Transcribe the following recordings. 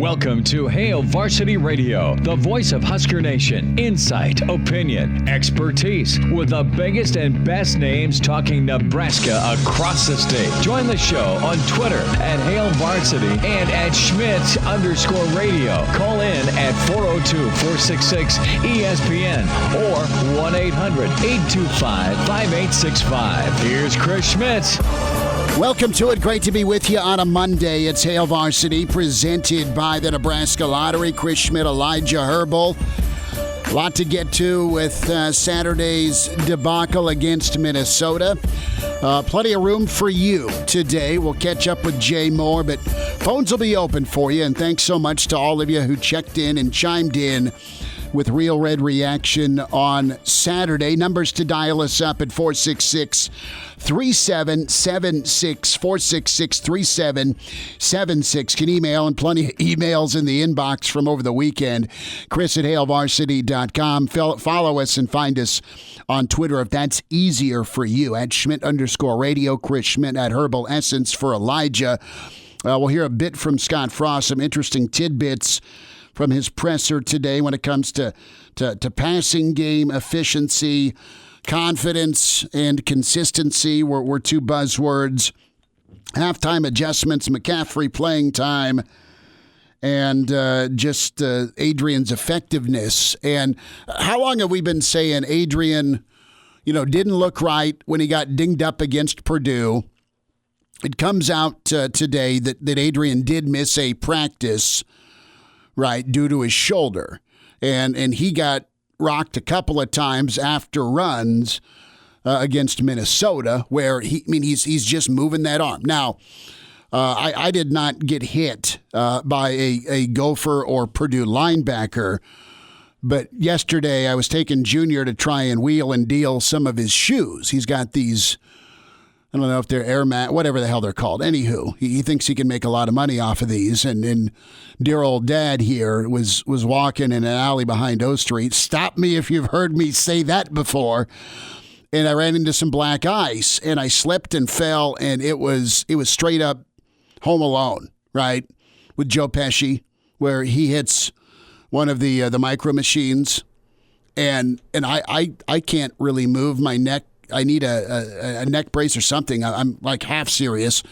Welcome to Hail Varsity Radio, the voice of Husker Nation. Insight, opinion, expertise, with the biggest and best names talking Nebraska across the state. Join the show on Twitter at Hail Varsity and at Schmitz_radio. Call in at 402-466-ESPN or 1-800-825-5865. Here's Chris Schmitz. Welcome to it. Great to be with you on a Monday. It's Hail Varsity, presented by the Nebraska Lottery. Chris Schmidt, Elijah Herbal. A lot to get to with Saturday's debacle against Minnesota. Plenty of room for you today. We'll catch up with Jay Moore, but phones will be open for you. And thanks so much to all of you who checked in and chimed in with Real Red Reaction on Saturday. Numbers to dial us up at 466-3776, 466-3776. Can email, and plenty of emails in the inbox from over the weekend. Chris at HailVarsity.com. Follow us and find us on Twitter if that's easier for you. At Schmidt_radio, Chris Schmidt at Herbal Essence for Elijah. We'll hear a bit from Scott Frost, some interesting tidbits from his presser today when it comes to passing game efficiency. Confidence and consistency were two buzzwords. Halftime adjustments, McCaffrey playing time, and just Adrian's effectiveness. And how long have we been saying Adrian, didn't look right when he got dinged up against Purdue? It comes out today that Adrian did miss a practice, right, due to his shoulder. And he got rocked a couple of times after runs against Minnesota, where he's just moving that arm. Now, I did not get hit by a Gopher or Purdue linebacker, but yesterday I was taking Junior to try and wheel and deal some of his shoes. He's got these, I don't know if they're Air Max, whatever the hell they're called. Anywho, he thinks he can make a lot of money off of these. And dear old dad here was walking in an alley behind O Street. Stop me if you've heard me say that before. And I ran into some black ice, and I slipped and fell, and it was straight up Home Alone, right, with Joe Pesci, where he hits one of the micro machines, and I can't really move my neck. I need a neck brace or something. I'm like half serious.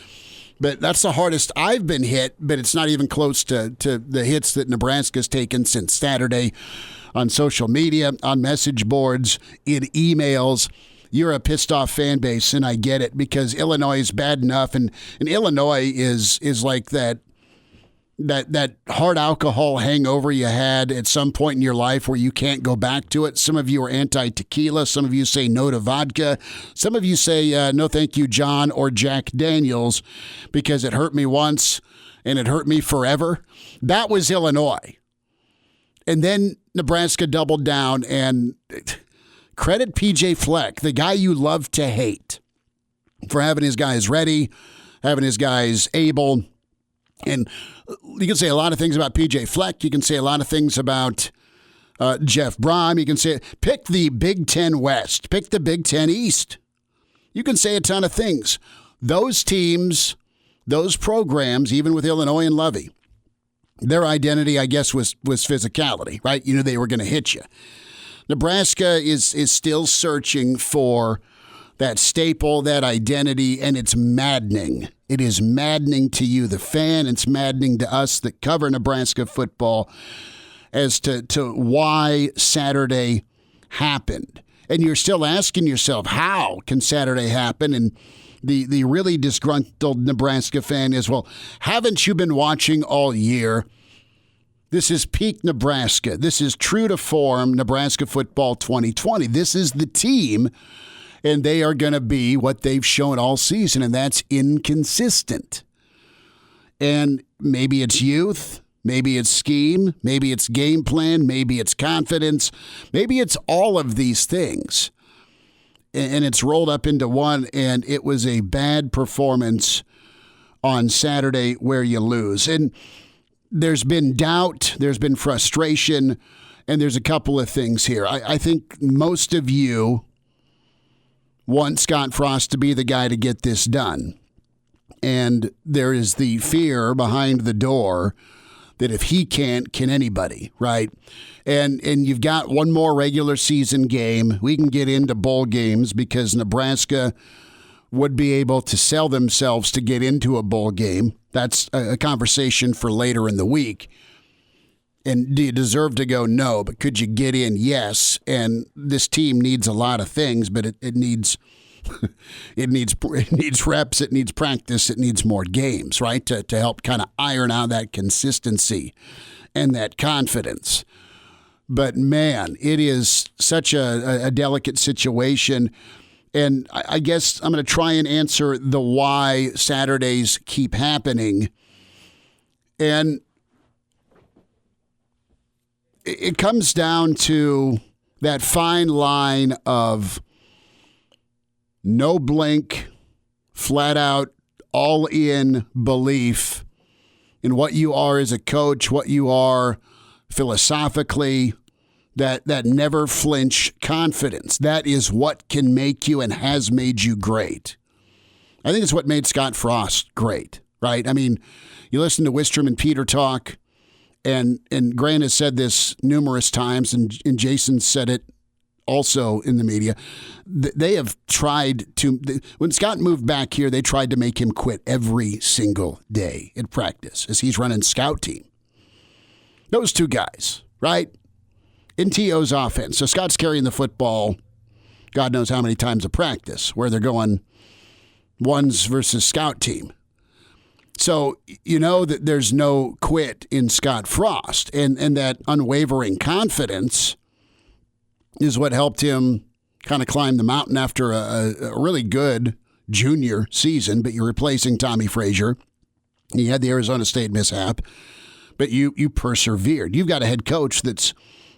But that's the hardest I've been hit, but it's not even close to the hits that Nebraska's taken since Saturday on social media, on message boards, in emails. You're a pissed off fan base, and I get it, because Illinois is bad enough, and Illinois is like that hard alcohol hangover you had at some point in your life where you can't go back to it. Some of you are anti-tequila. Some of you say no to vodka. Some of you say no thank you, John, or Jack Daniels, because it hurt me once and it hurt me forever. That was Illinois. And then Nebraska doubled down, and credit P.J. Fleck, the guy you love to hate, for having his guys ready, having his guys able. And you can say a lot of things about P.J. Fleck. You can say a lot of things about Jeff Brom. You can say, pick the Big Ten West. Pick the Big Ten East. You can say a ton of things. Those teams, those programs, even with Illinois and Lovey, their identity, I guess, was physicality, right? You knew they were going to hit you. Nebraska is still searching for that staple, that identity, and it's maddening. It is maddening to you, the fan. It's maddening to us that cover Nebraska football as to why Saturday happened. And you're still asking yourself, how can Saturday happen? And the really disgruntled Nebraska fan is, well, haven't you been watching all year? This is peak Nebraska. This is true to form Nebraska football 2020. This is the team, and they are going to be what they've shown all season, and that's inconsistent. And maybe it's youth, maybe it's scheme, maybe it's game plan, maybe it's confidence, maybe it's all of these things. And it's rolled up into one, and it was a bad performance on Saturday where you lose. And there's been doubt, there's been frustration, and there's a couple of things here. I think most of you want Scott Frost to be the guy to get this done. And there is the fear behind the door that if he can't, can anybody, right? And you've got one more regular season game. We can get into bowl games because Nebraska would be able to sell themselves to get into a bowl game. That's a conversation for later in the week. And do you deserve to go? No. But could you get in? Yes. And this team needs a lot of things, but it needs it needs reps, it needs practice, it needs more games, right? To help kind of iron out that consistency and that confidence. But man, it is such a delicate situation. And I guess I'm going to try and answer the why Saturdays keep happening. And it comes down to that fine line of no blink, flat out, all in belief in what you are as a coach, what you are philosophically, that never flinch confidence. That is what can make you and has made you great. I think it's what made Scott Frost great, right? I mean, you listen to Wistrom and Peter talk, and Grant has said this numerous times, and Jason said it also in the media. They have tried to, when Scott moved back here, they tried to make him quit every single day in practice as he's running scout team. Those two guys, right? In T.O.'s offense. So Scott's carrying the football, God knows how many times a practice, where they're going ones versus scout team. So you know that there's no quit in Scott Frost, and that unwavering confidence is what helped him kind of climb the mountain after a really good junior season, but you're replacing Tommy Frazier. You had the Arizona State mishap, but you persevered. You've got a head coach that's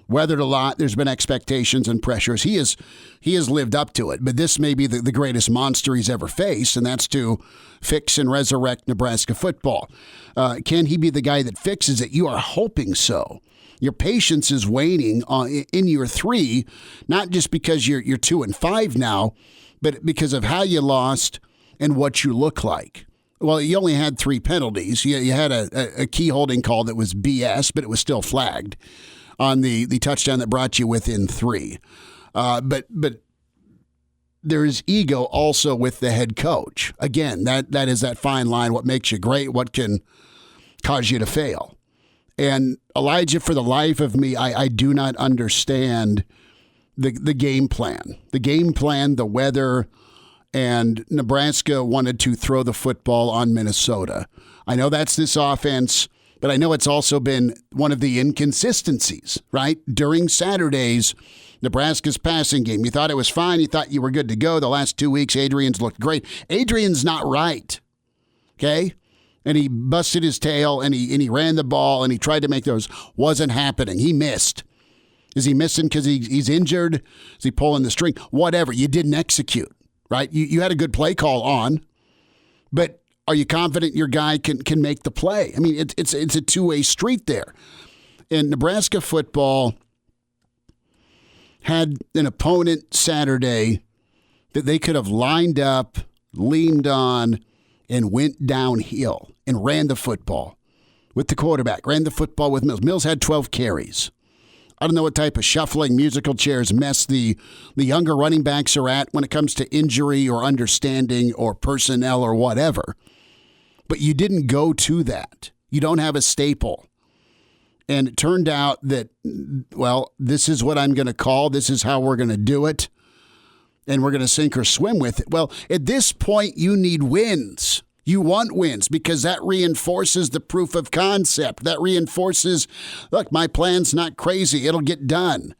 weathered a lot. There's been expectations and pressures. He has lived up to it, but this may be the greatest monster he's ever faced, and that's to fix and resurrect Nebraska football. Can he be the guy that fixes it? You are hoping so. Your patience is waning in year 3, not just because you're 2-5 now, but because of how you lost and what you look like. Well, you only had 3 penalties. You had a key holding call that was BS, but it was still flagged on the touchdown that brought you within 3. But there's ego also with the head coach. Again, that is that fine line. What makes you great? What can cause you to fail? And Elijah, for the life of me, I do not understand the game plan. The game plan, the weather, and Nebraska wanted to throw the football on Minnesota. I know that's this offense, but I know it's also been one of the inconsistencies, right? During Saturdays, Nebraska's passing game. You thought it was fine. You thought you were good to go. The last 2 weeks, Adrian's looked great. Adrian's not right, okay? And he busted his tail, and he ran the ball, and he tried to make those. Wasn't happening. He missed. Is he missing because he's injured? Is he pulling the string? Whatever. You didn't execute, right? You had a good play call on, but are you confident your guy can make the play? I mean, it's a two-way street there. And Nebraska football had an opponent Saturday that they could have lined up, leaned on, and went downhill and ran the football with the quarterback, ran the football with Mills. Mills had 12 carries. I don't know what type of shuffling musical chairs mess the younger running backs are at when it comes to injury or understanding or personnel or whatever. But you didn't go to that. You don't have a staple. And it turned out that, well, this is what I'm going to call. This is how we're going to do it. And we're going to sink or swim with it. Well, at this point, you need wins. You want wins because that reinforces the proof of concept. That reinforces, look, my plan's not crazy. It'll get done.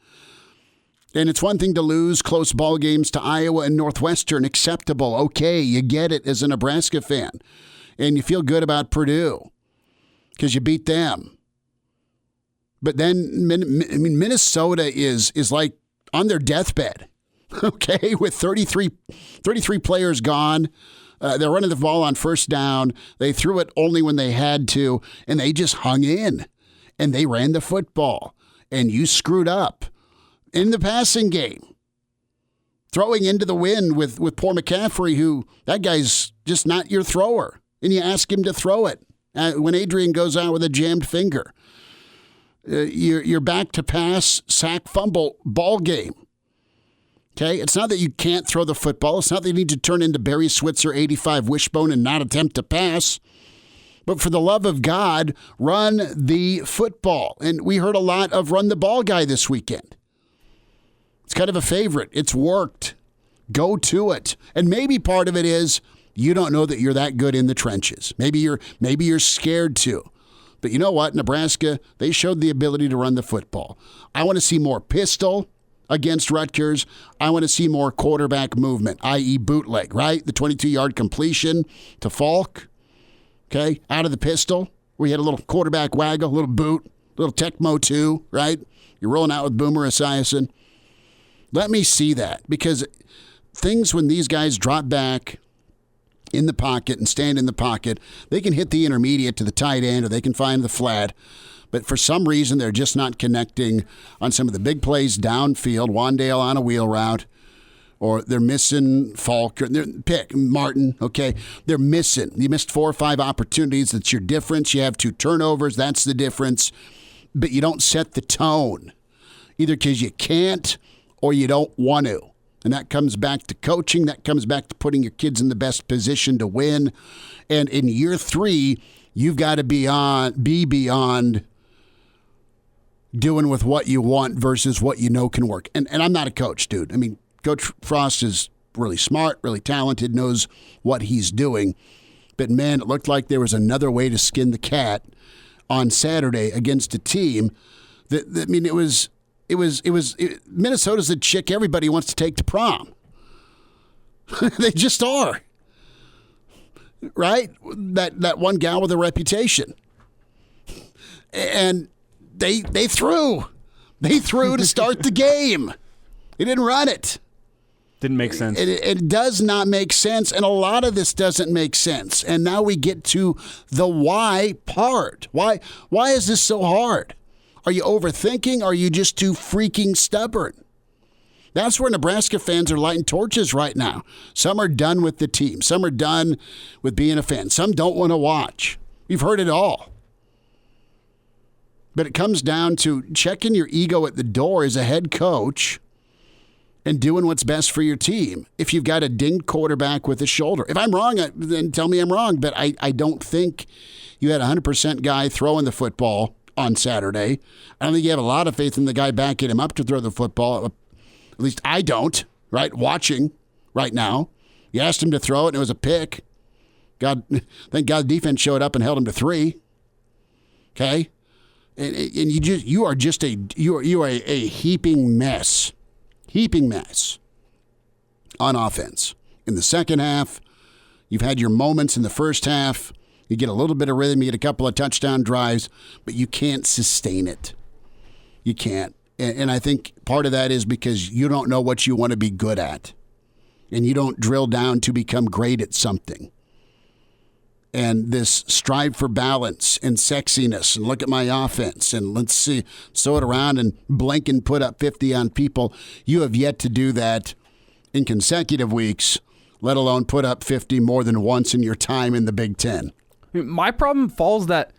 And it's one thing to lose close ball games to Iowa and Northwestern. Acceptable. Okay, you get it as a Nebraska fan. And you feel good about Purdue because you beat them. But then, Minnesota is like on their deathbed. Okay, with 33 players gone. They're running the ball on first down. They threw it only when they had to, and they just hung in, and they ran the football, and you screwed up in the passing game. Throwing into the wind with poor McCaffrey, who that guy's just not your thrower, and you ask him to throw it. when Adrian goes out with a jammed finger. You're back to pass, sack, fumble, ball game. Okay? It's not that you can't throw the football. It's not that you need to turn into Barry Switzer 85 wishbone and not attempt to pass. But for the love of God, run the football. And we heard a lot of run the ball guy this weekend. It's kind of a favorite. It's worked. Go to it. And maybe part of it is you don't know that you're that good in the trenches. Maybe you're scared to. But you know what? Nebraska, they showed the ability to run the football. I want to see more pistol against Rutgers. I want to see more quarterback movement, i.e. bootleg, right? The 22-yard completion to Falk, okay, out of the pistol. We had a little quarterback waggle, a little boot, a little Tecmo 2, right? You're rolling out with Boomer Esiason. Let me see that, because things when these guys drop back in the pocket and stand in the pocket, they can hit the intermediate to the tight end or they can find the flat. But for some reason, they're just not connecting on some of the big plays downfield. Wandale on a wheel route, or they're missing Falk, or pick Martin, okay? They're missing. You missed 4 or 5 opportunities. That's your difference. You have 2 turnovers. That's the difference. But you don't set the tone, either because you can't or you don't want to. And that comes back to coaching. That comes back to putting your kids in the best position to win. And in year 3, you've got to be beyond doing with what you want versus what you know can work. And I'm not a coach, dude. I mean, Coach Frost is really smart, really talented, knows what he's doing. But, man, it looked like there was another way to skin the cat on Saturday against a team that I mean, it was Minnesota's the chick everybody wants to take to prom. They just are. Right? That one gal with a reputation. And they threw. They threw to start the game. They didn't run it. Didn't make sense. It does not make sense, and a lot of this doesn't make sense. And now we get to the why part. Why is this so hard? Are you overthinking? Or are you just too freaking stubborn? That's where Nebraska fans are lighting torches right now. Some are done with the team. Some are done with being a fan. Some don't want to watch. We've heard it all. But it comes down to checking your ego at the door as a head coach and doing what's best for your team. If you've got a dinged quarterback with a shoulder. If I'm wrong, then tell me I'm wrong. But I don't think you had a 100% guy throwing the football on Saturday. I don't think you have a lot of faith in the guy backing him up to throw the football. At least I don't, right? Watching right now. You asked him to throw it, and it was a pick. Thank God the defense showed up and held him to 3. Okay? And you are a heaping mess. Heaping mess on offense. In the second half, you've had your moments in the first half. You get a little bit of rhythm, you get a couple of touchdown drives, but you can't sustain it. You can't. And I think part of that is because you don't know what you want to be good at. And you don't drill down to become great at something. And this strive for balance and sexiness and look at my offense and let's see, throw it around and blink and put up 50 on people. You have yet to do that in consecutive weeks, let alone put up 50 more than once in your time in the Big Ten. My problem falls that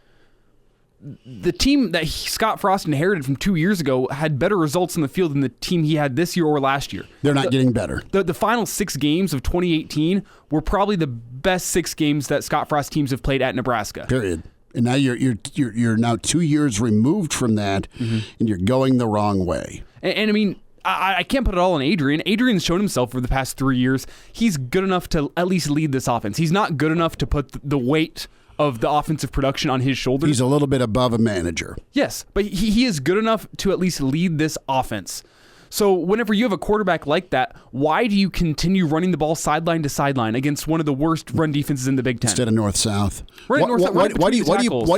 the team that Scott Frost inherited from 2 years ago had better results in the field than the team he had this year or last year. They're not getting better. The final 6 games of 2018 were probably the best 6 games that Scott Frost teams have played at Nebraska. Period. And now you're now 2 years removed from that, and you're going the wrong way. And I mean, I can't put it all on Adrian. Adrian's shown himself for the past 3 years. He's good enough to at least lead this offense. He's not good enough to put the weight of the offensive production on his shoulders. He's a little bit above a manager. Yes, but he is good enough to at least lead this offense. So whenever you have a quarterback like that, why do you continue running the ball sideline to sideline against one of the worst run defenses in the Big Ten? Instead of north-south. Right, Why do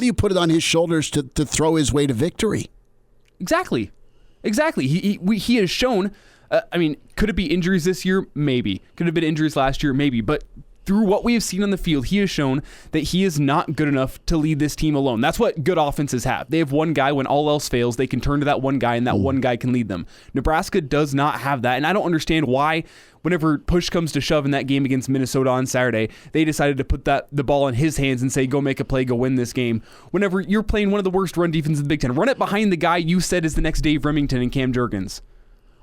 you put it on his shoulders to throw his way to victory? Exactly. He has shown, could it be injuries this year? Maybe. Could it have been injuries last year? Maybe. But through what we have seen on the field, he has shown that he is not good enough to lead this team alone. That's what good offenses have. They have one guy. When all else fails, they can turn to that one guy, and that one guy can lead them. Nebraska does not have that, and I don't understand why, whenever push comes to shove in that game against Minnesota on Saturday, they decided to put the ball in his hands and say, go make a play, go win this game. Whenever you're playing one of the worst run defenses in the Big Ten, run it behind the guy you said is the next Dave Remington and Cam Jurgens.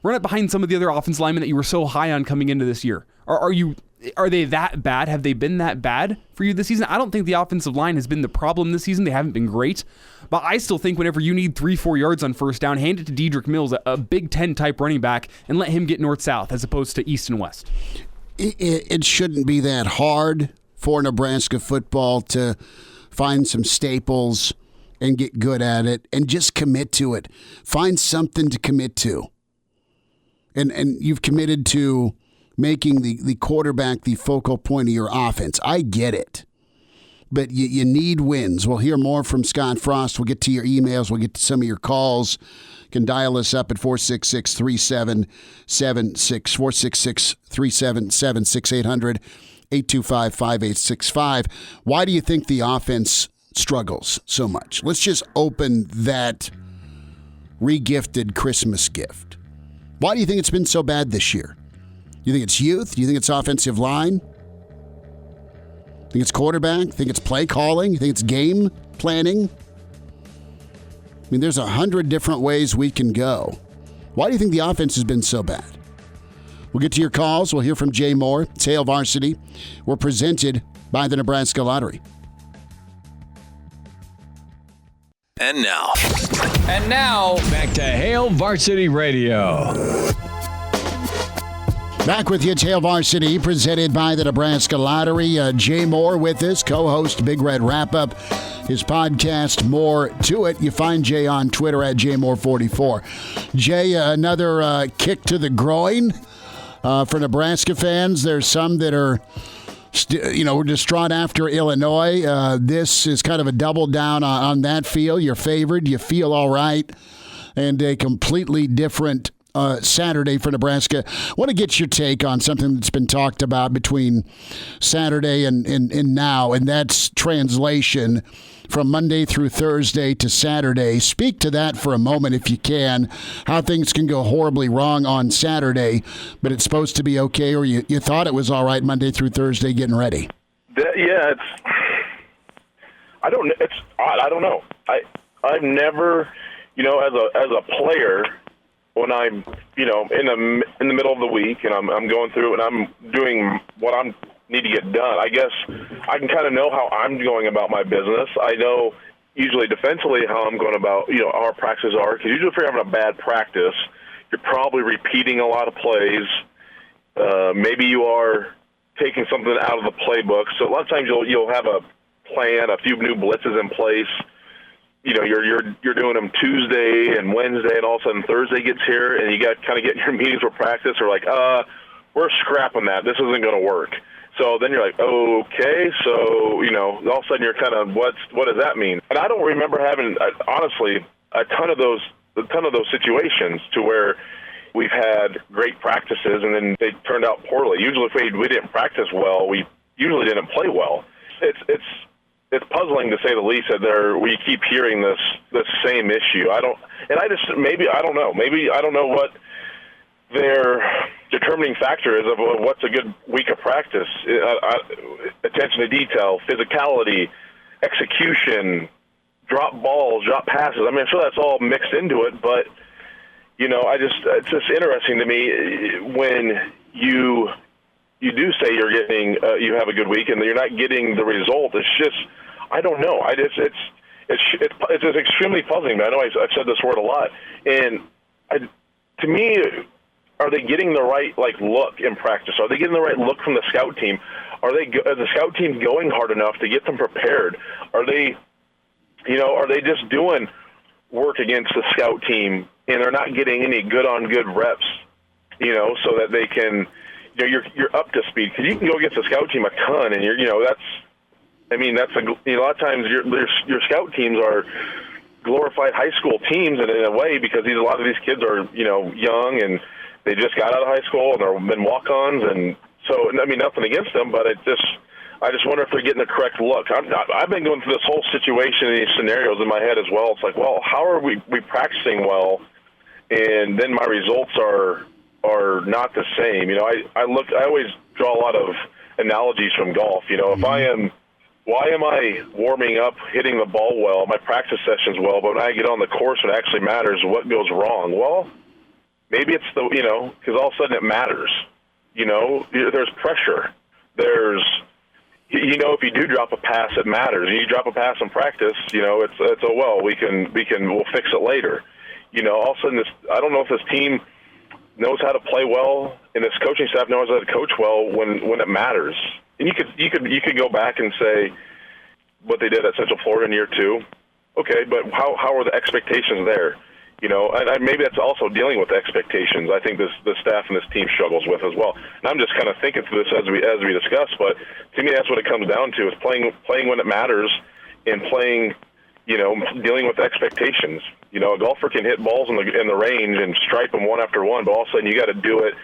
Run it behind some of the other offensive linemen that you were so high on coming into this year. Are they that bad? Have they been that bad for you this season? I don't think the offensive line has been the problem this season. They haven't been great. But I still think whenever you need 3-4 yards on first down, hand it to Dedrick Mills, a Big Ten type running back, and let him get north-south as opposed to east and west. It shouldn't be that hard for Nebraska football to find some staples and get good at it and just commit to it. Find something to commit to. And you've committed to making the quarterback the focal point of your offense. I get it. But you need wins. We'll hear more from Scott Frost. We'll get to your emails. We'll get to some of your calls. You can dial us up at 466-3776, 466-377-6800, 825-5865. Why do you think the offense struggles so much? Let's just open that re-gifted Christmas gift. Why do you think it's been so bad this year? You think it's youth? Do you think it's offensive line? Think it's quarterback? Think it's play calling? Think it's game planning? I mean, there's 100 different ways we can go. Why do you think the offense has been so bad? We'll get to your calls. We'll hear from Jay Moore. It's Hail Varsity. We're presented by the Nebraska Lottery. And now, back to Hail Varsity Radio. Back with you, Hail Varsity, presented by the Nebraska Lottery. Jay Moore with us, co-host Big Red Wrap-Up, his podcast, More to It. You find Jay on Twitter at JMore44. Jay, another kick to the groin for Nebraska fans. There's some that are we're distraught after Illinois. This is kind of a double down on that feel. You're favored. You feel all right. And a completely different Saturday for Nebraska. I want to get your take on something that's been talked about between Saturday and now, and that's translation from Monday through Thursday to Saturday. Speak to that for a moment if you can, how things can go horribly wrong on Saturday, but it's supposed to be okay, or you thought it was all right Monday through Thursday getting ready. Yeah, I don't know. I've never, as a player, when I'm, in the middle of the week and I'm going through and I'm doing what I need to get done, I guess I can kind of know how I'm going about my business. I know usually defensively how I'm going about, our practices are. Because usually if you're having a bad practice, you're probably repeating a lot of plays. Maybe you are taking something out of the playbook. So a lot of times you'll have a plan, a few new blitzes in place. You're doing them Tuesday and Wednesday, and all of a sudden Thursday gets here, and you got kind of getting your meetings for practice. Or like, we're scrapping that. This isn't going to work. So then you're like, okay. So all of a sudden you're kind of what does that mean? And I don't remember having honestly a ton of those situations to where we've had great practices and then they turned out poorly. Usually if we didn't practice well, we usually didn't play well. It's puzzling to say the least that we keep hearing this same issue. I don't know what their determining factor is of what's a good week of practice. Attention to detail, physicality, execution, drop balls, drop passes. I mean, I'm sure that's all mixed into it, but it's just interesting to me when you do say you're getting you have a good week and you're not getting the result. It's just I don't know. It's just extremely puzzling. I know I've said this word a lot, and to me, are they getting the right look in practice? Are they getting the right look from the scout team? Are the scout team going hard enough to get them prepared? Are they just doing work against the scout team and they're not getting any good on good reps? So that they can. You're up to speed because you can go against the scout team a ton, and that's a lot of times your scout teams are glorified high school teams in a way because a lot of these kids are young and they just got out of high school and they've been walk-ons, and So, I mean, nothing against them, but I just wonder if they're getting the correct look. I've been going through this whole situation and these scenarios in my head as well. It's like, well, how are we practicing well, and then my results are not the same? You know, I always draw a lot of analogies from golf. You know, why am I warming up, hitting the ball well, my practice sessions well, but when I get on the course, when it actually matters, what goes wrong? Well, maybe it's because all of a sudden it matters. You know, there's pressure. There's, if you do drop a pass, it matters. You drop a pass in practice, we'll fix it later. You know, all of a sudden I don't know if this team knows how to play well, and this coaching staff knows how to coach well when it matters. And you could go back and say what they did at Central Florida in year 2. Okay, but how are the expectations there? You know, and maybe that's also dealing with the expectations. I think the staff and this team struggles with as well. And I'm just kind of thinking through this as we discuss. But to me, that's what it comes down to: is playing when it matters, and playing, dealing with expectations. You know, a golfer can hit balls in the range and stripe them one after one, but all of a sudden you got to do it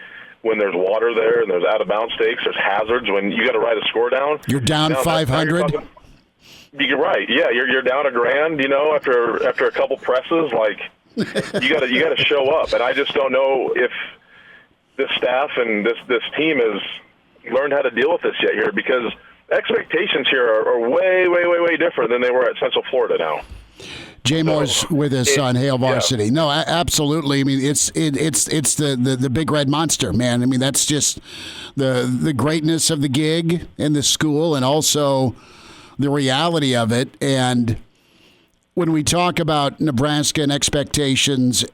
when there's water there and there's out of bounds stakes, there's hazards. When you got to write a score down, you're down 500. You're right. Yeah, you're down $1,000. After a couple presses, like. You got to show up, and I just don't know if this staff and this team has learned how to deal with this yet here, because expectations here are way, way, way, way different than they were at Central Florida now. Jay Moore's with us on Hail Varsity. Yeah. No, absolutely. I mean, it's the big red monster, man. I mean, that's just the greatness of the gig and the school, and also the reality of it. And when we talk about Nebraska and expectations,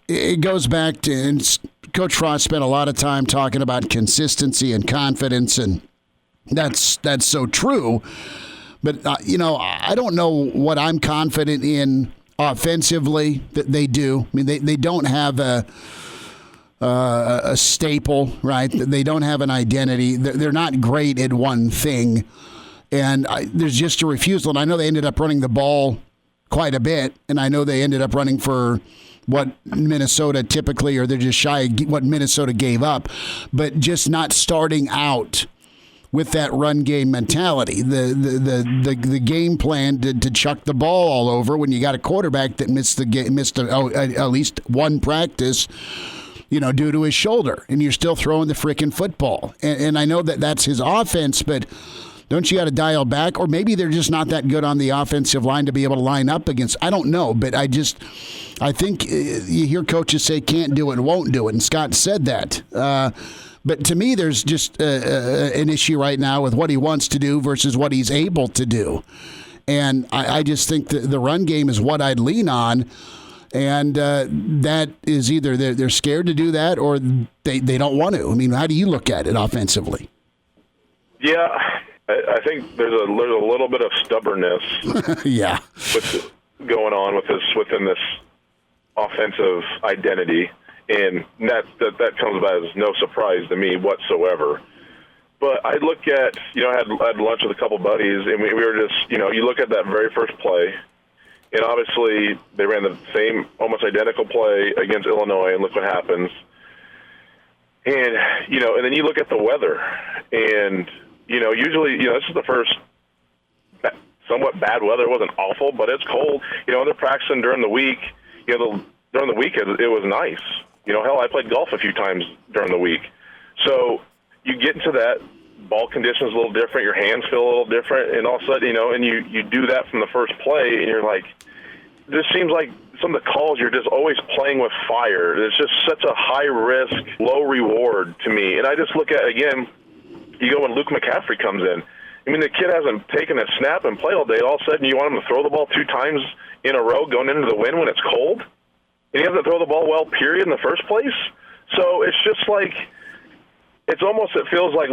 it goes back to, and Coach Frost spent a lot of time talking about consistency and confidence, and that's so true. But, I don't know what I'm confident in offensively that they do. I mean, they don't have a staple, right? They don't have an identity. They're not great at one thing. And there's just a refusal. And I know they ended up running the ball quite a bit, and I know they ended up running for what Minnesota typically, or they're just shy of what Minnesota gave up, but just not starting out with that run game mentality. The game plan to chuck the ball all over when you got a quarterback that missed at least one practice, due to his shoulder, and you're still throwing the freaking football. And I know that's his offense, but don't you got to dial back? Or maybe they're just not that good on the offensive line to be able to line up against. I don't know, but I think you hear coaches say can't do it and won't do it, and Scott said that. But to me, there's just an issue right now with what he wants to do versus what he's able to do. And I just think the run game is what I'd lean on. And that is either they're scared to do that, or they don't want to. I mean, how do you look at it offensively? Yeah, I think there's a little bit of stubbornness. Yeah, going on within this offensive identity, and that comes as no surprise to me whatsoever. But I look at, I had lunch with a couple buddies, and we were just, you look at that very first play, and obviously they ran the same, almost identical play against Illinois, and look what happens. And, and then you look at the weather, and, usually, this is the first somewhat bad weather. It wasn't awful, but it's cold. They're practicing during the week. During the week it was nice. Hell, I played golf a few times during the week. So you get into that, ball conditions a little different, your hands feel a little different, and all of a sudden, and you do that from the first play, and you're like, this seems like some of the calls, you're just always playing with fire. It's just such a high risk, low reward to me. And I just look at, again, you go when Luke McCaffrey comes in. I mean, the kid hasn't taken a snap and played all day. All of a sudden, you want him to throw the ball 2 times in a row going into the wind when it's cold? And he doesn't throw the ball well, period, in the first place? So it's just like, it feels like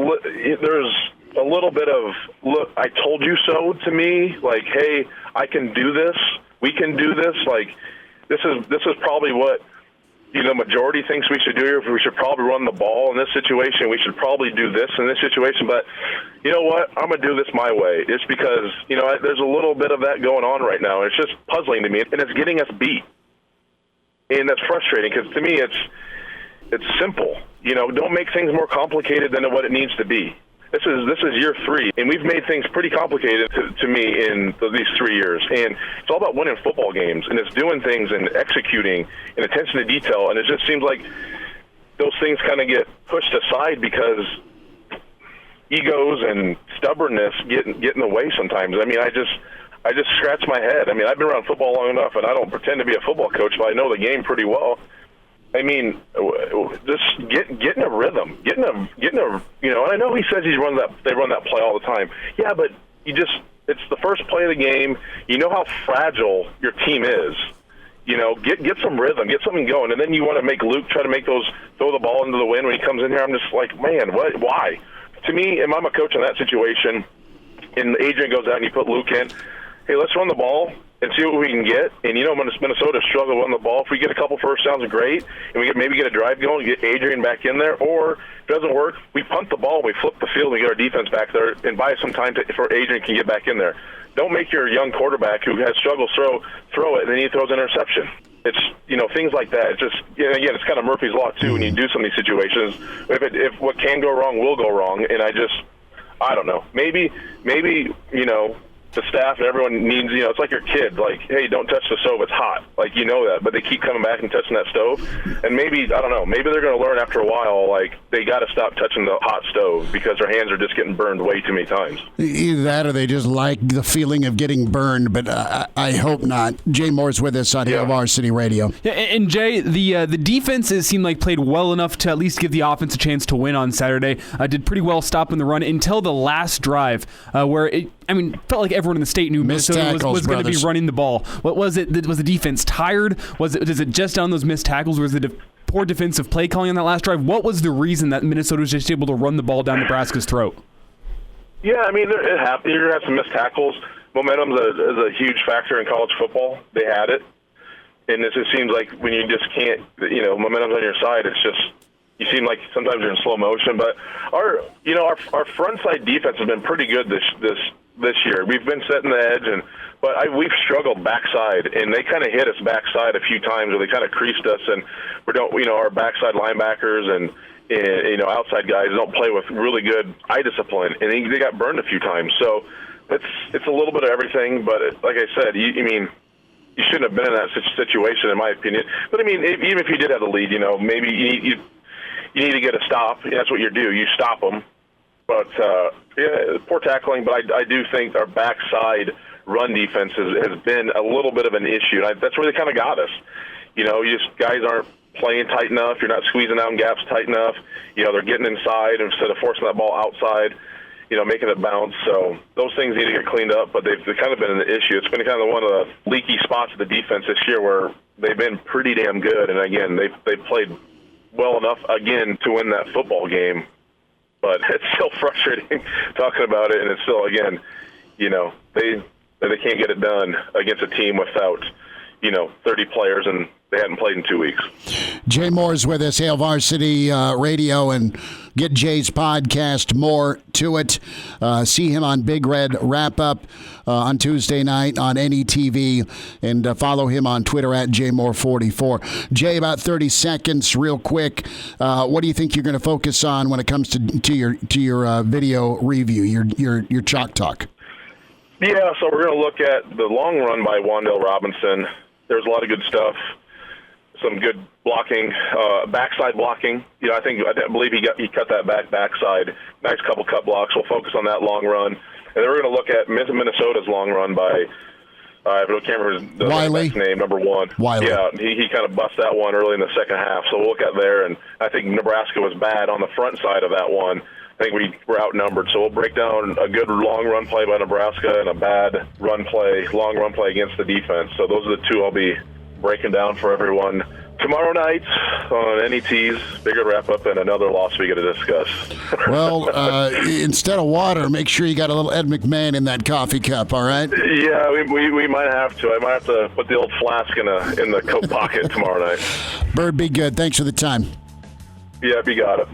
there's a little bit of, look, I told you so to me. Like, hey, I can do this. We can do this. Like, this is probably what, majority thinks we should do here. We should probably run the ball in this situation. We should probably do this in this situation. But you know what? I'm going to do this my way. It's because, there's a little bit of that going on right now. It's just puzzling to me, and it's getting us beat. And that's frustrating because to me it's simple. Don't make things more complicated than what it needs to be. This is year 3, and we've made things pretty complicated to me in these 3 years. And it's all about winning football games, and it's doing things and executing and attention to detail. And it just seems like those things kind of get pushed aside because egos and stubbornness get in the way sometimes. I mean, I just scratch my head. I mean, I've been around football long enough, and I don't pretend to be a football coach, but I know the game pretty well. I mean, just get in a rhythm, get in a, and I know he says they run that play all the time. Yeah, but it's the first play of the game. You know how fragile your team is. Get some rhythm, get something going, and then you want to make Luke try to throw the ball into the wind when he comes in here. I'm just like, man, why? To me, if I'm a coach in that situation, and Adrian goes out and you put Luke in, hey, let's run the ball and see what we can get. And Minnesota struggled to run the ball. If we get a couple first downs, great, and we maybe get a drive going, get Adrian back in there. Or if it doesn't work, we punt the ball, we flip the field, and we get our defense back there, and buy some time for Adrian can get back in there. Don't make your young quarterback who has struggled throw it, and then he throws an interception. It's things like that. It's just again, it's kind of Murphy's Law too. When you do some of these situations, if what can go wrong will go wrong, and I don't know. Maybe the staff and everyone needs, it's like your kid, like, hey, don't touch the stove, it's hot. Like, that, but they keep coming back and touching that stove. And maybe, I don't know, maybe they're going to learn after a while, like, they got to stop touching the hot stove because their hands are just getting burned way too many times. Either that or they just like the feeling of getting burned, but I hope not. Jay Moore's with us on Varsity Radio. Yeah, and Jay, the defenses seemed like played well enough to at least give the offense a chance to win on Saturday. Did pretty well stopping the run until the last drive where it felt like everyone in the state knew Minnesota was going to be running the ball. What was it? Was the defense tired? Was it just on those missed tackles? Was it poor defensive play calling on that last drive? What was the reason that Minnesota was just able to run the ball down Nebraska's throat? Yeah, I mean, it happened. You're going to have some missed tackles. Momentum is a huge factor in college football. They had it. And it just seems like when you just can't, momentum's on your side, it's just, you seem like sometimes you're in slow motion. But our front side defense has been pretty good this year. We've been setting the edge, but we've struggled backside, and they kind of hit us backside a few times, or they kind of creased us, and our backside linebackers and outside guys don't play with really good eye discipline, and they got burned a few times. So it's a little bit of everything, but like I said, you shouldn't have been in that situation, in my opinion. But I mean, even if you did have the lead, maybe you need to get a stop. That's what you do. You stop them. But, poor tackling. But I do think our backside run defense has been a little bit of an issue. And that's where they kind of got us. Guys aren't playing tight enough. You're not squeezing out gaps tight enough. They're getting inside instead of forcing that ball outside, making it bounce. So those things need to get cleaned up. But they've kind of been an issue. It's been kind of one of the leaky spots of the defense this year where they've been pretty damn good. And, again, they played well enough, again, to win that football game. But it's still frustrating talking about it, and it's still, again, they can't get it done against a team without, 30 players, and they hadn't played in 2 weeks. Jay Moore's with us, Hail Varsity Radio, and get Jay's podcast, More to It. See him on Big Red Wrap-Up on Tuesday night on NETV, and follow him on Twitter at JMoore44. Jay, about 30 seconds, real quick. What do you think you're going to focus on when it comes to your video review, your Chalk Talk? Yeah, so we're going to look at the long run by Wan'Dale Robinson. There's a lot of good stuff. Some good blocking, backside blocking. I believe he cut that backside. Nice couple cut blocks. We'll focus on that long run, and then we're going to look at Minnesota's long run by I can't remember his name. Number 1. Wiley. Yeah, he kind of bust that one early in the second half. So we'll look at there, and I think Nebraska was bad on the front side of that one. I think we were outnumbered, so we'll break down a good long run play by Nebraska and a bad long run play against the defense. So those are the two I'll be breaking down for everyone tomorrow night on NET's Bigger Wrap-Up, and another loss we got to discuss. Well, instead of water, make sure you got a little Ed McMahon in that coffee cup, all right? Yeah, we might have to. I might have to put the old flask in the coat pocket tomorrow night. Bird, be good. Thanks for the time. Yeah, you got it.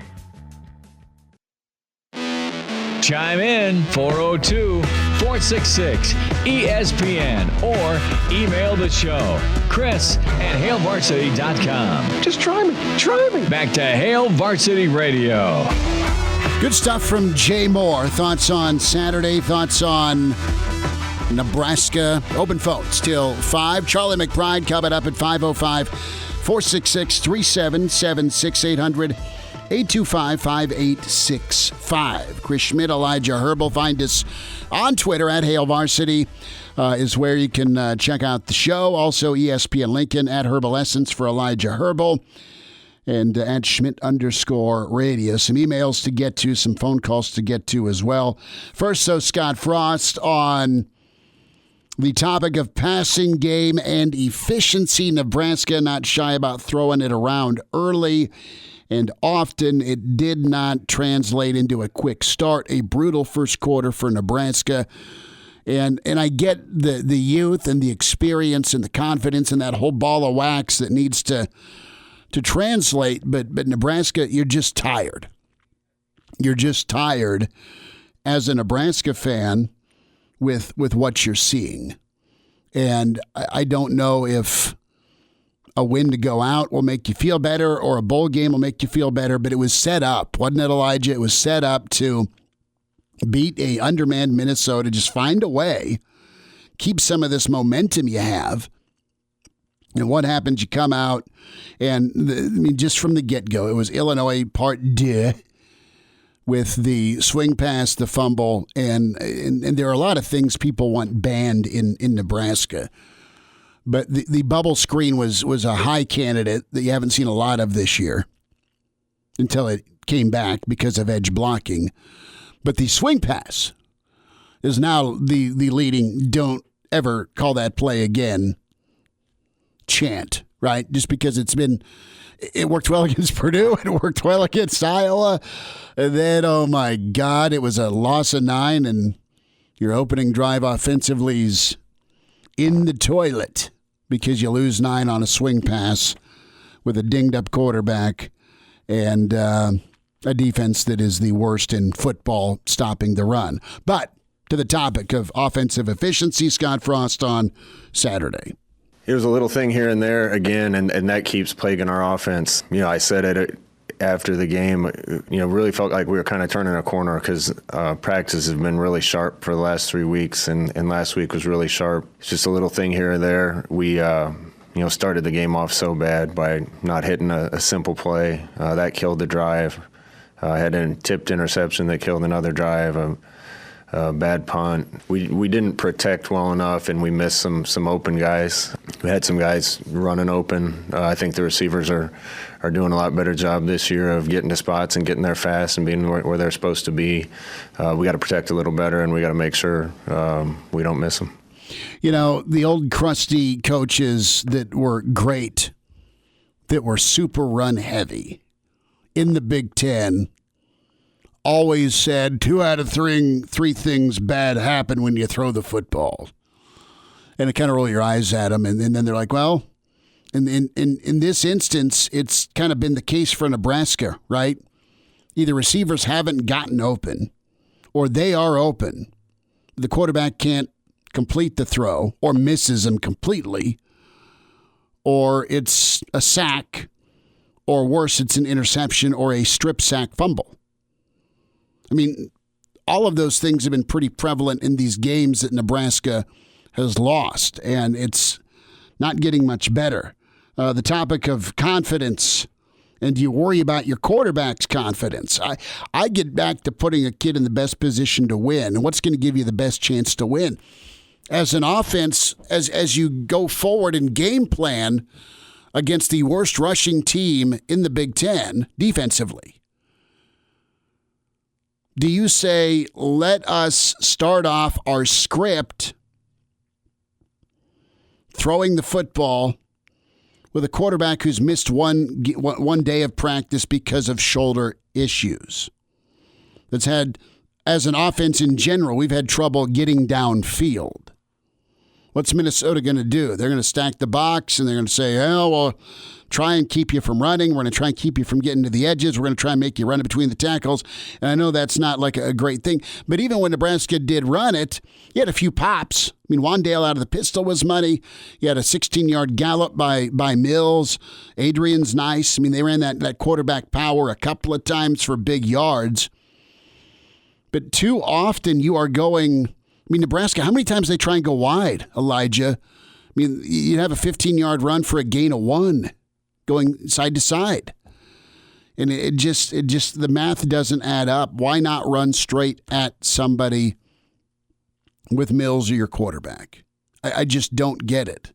Chime in 402 888-466-ESPN or email the show, Chris@HailVarsity.com. Just try me. Try me. Back to Hail Varsity Radio. Good stuff from Jay Moore. Thoughts on Saturday, thoughts on Nebraska. Open phones till 5. Charlie McBride coming up at 505-466-3776 825-5865. Chris Schmidt, Elijah Herbel. Find us on Twitter at Hail Varsity is where you can check out the show. Also, ESPN Lincoln at Herbal Essence for Elijah Herbel. And at Schmidt_radio. Some emails to get to, some phone calls to get to as well. First, Scott Frost on the topic of passing game and efficiency. Nebraska not shy about throwing it around early and often. It did not translate into a quick start. A brutal first quarter for Nebraska. And I get the youth and the experience and the confidence and that whole ball of wax that needs to translate, but Nebraska, you're just tired. You're just tired as a Nebraska fan with what you're seeing. And I don't know if a win to go out will make you feel better or a bowl game will make you feel better, but it was set up, wasn't it, Elijah? It was set up to beat a undermanned Minnesota, just find a way, keep some of this momentum you have. And what happens? You come out, and just from the get-go, it was Illinois part deux with the swing pass, the fumble, and there are a lot of things people want banned in Nebraska. But the bubble screen was a high candidate that you haven't seen a lot of this year until it came back because of edge blocking. But the swing pass is now the leading don't ever call that play again chant, right? Just because it worked well against Purdue, it worked well against Iowa, and then, oh my God, it was a loss of 9, and your opening drive offensively is in the toilet because you lose 9 on a swing pass with a dinged-up quarterback and a defense that is the worst in football stopping the run. But to the topic of offensive efficiency, Scott Frost on Saturday. It was a little thing here and there again, and that keeps plaguing our offense. I said it after the game, really felt like we were kind of turning a corner because practices have been really sharp for the last 3 weeks, and last week was really sharp. It's just a little thing here and there. We, started the game off so bad by not hitting a simple play. That killed the drive. Had a tipped interception that killed another drive. Bad punt. We didn't protect well enough, and we missed some open guys. We had some guys running open. I think the receivers are doing a lot better job this year of getting to spots and getting there fast and being where they're supposed to be. We got to protect a little better, and we got to make sure we don't miss them. The old crusty coaches that were great, that were super run heavy in the Big Ten, always said 2 out of 3 things bad happen when you throw the football. And it kind of roll your eyes at them. And then they're like, well, in this instance, it's kind of been the case for Nebraska, right? Either receivers haven't gotten open or they are open. The quarterback can't complete the throw or misses them completely, or it's a sack, or worse, it's an interception or a strip sack fumble. All of those things have been pretty prevalent in these games that Nebraska has lost, and it's not getting much better. The topic of confidence, and do you worry about your quarterback's confidence? I get back to putting a kid in the best position to win, and what's going to give you the best chance to win? As an offense, as you go forward and game plan against the worst rushing team in the Big Ten defensively, do you say, let us start off our script throwing the football with a quarterback who's missed one day of practice because of shoulder issues? That's had, as an offense in general, we've had trouble getting downfield. What's Minnesota going to do? They're going to stack the box, and they're going to say, oh, well, try and keep you from running. We're going to try and keep you from getting to the edges. We're going to try and make you run it between the tackles. And I know that's not like a great thing. But even when Nebraska did run it, you had a few pops. I mean, Wandale out of the pistol was money. You had a 16-yard gallop by Mills. Adrian's nice. I mean, they ran that quarterback power a couple of times for big yards. But too often you are going, Nebraska, how many times they try and go wide, Elijah? I mean, you have a 15-yard run for a gain of 1 going side to side. And it just the math doesn't add up. Why not run straight at somebody with Mills or your quarterback? I just don't get it.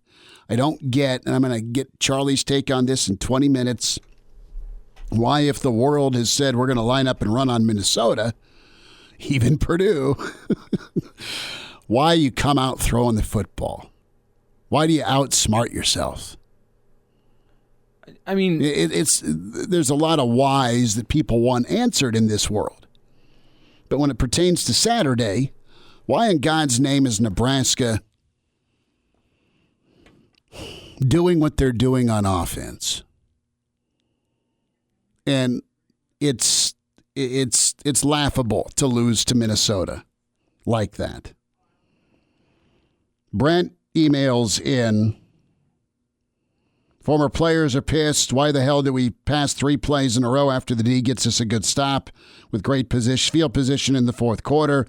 I don't get, and I'm going to get Charlie's take on this in 20 minutes, why, if the world has said we're going to line up and run on Minnesota, even Purdue, why you come out throwing the football? Why do you outsmart yourself? I mean, there's a lot of whys that people want answered in this world. But when it pertains to Saturday, why in God's name is Nebraska doing what they're doing on offense? And it's laughable to lose to Minnesota like that. Brent emails in, former players are pissed. Why the hell did we pass 3 plays in a row after the D gets us a good stop with great field position in the fourth quarter?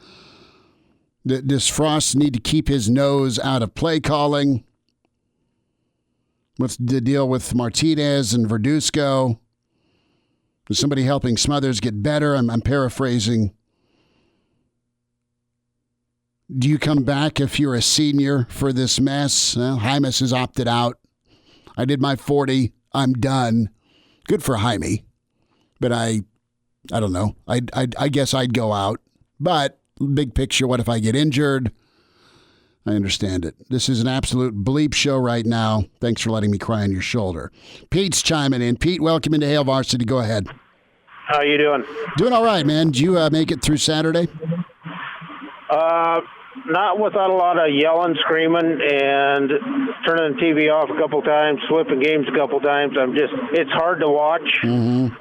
Does Frost need to keep his nose out of play calling? What's the deal with Martinez and Verduzco? Is somebody helping Smothers get better? I'm paraphrasing. Do you come back if you're a senior for this mess? Well, Hymas has opted out. I did my 40. I'm done. Good for Jaime. But I don't know. I guess I'd go out. But big picture, what if I get injured? I understand it. This is an absolute bleep show right now. Thanks for letting me cry on your shoulder. Pete's chiming in. Pete, welcome into Hail Varsity. Go ahead. How you doing? Doing all right, man. Did you make it through Saturday? Not without a lot of yelling, screaming, and turning the TV off a couple times, flipping games a couple times. It's hard to watch. Mm-hmm.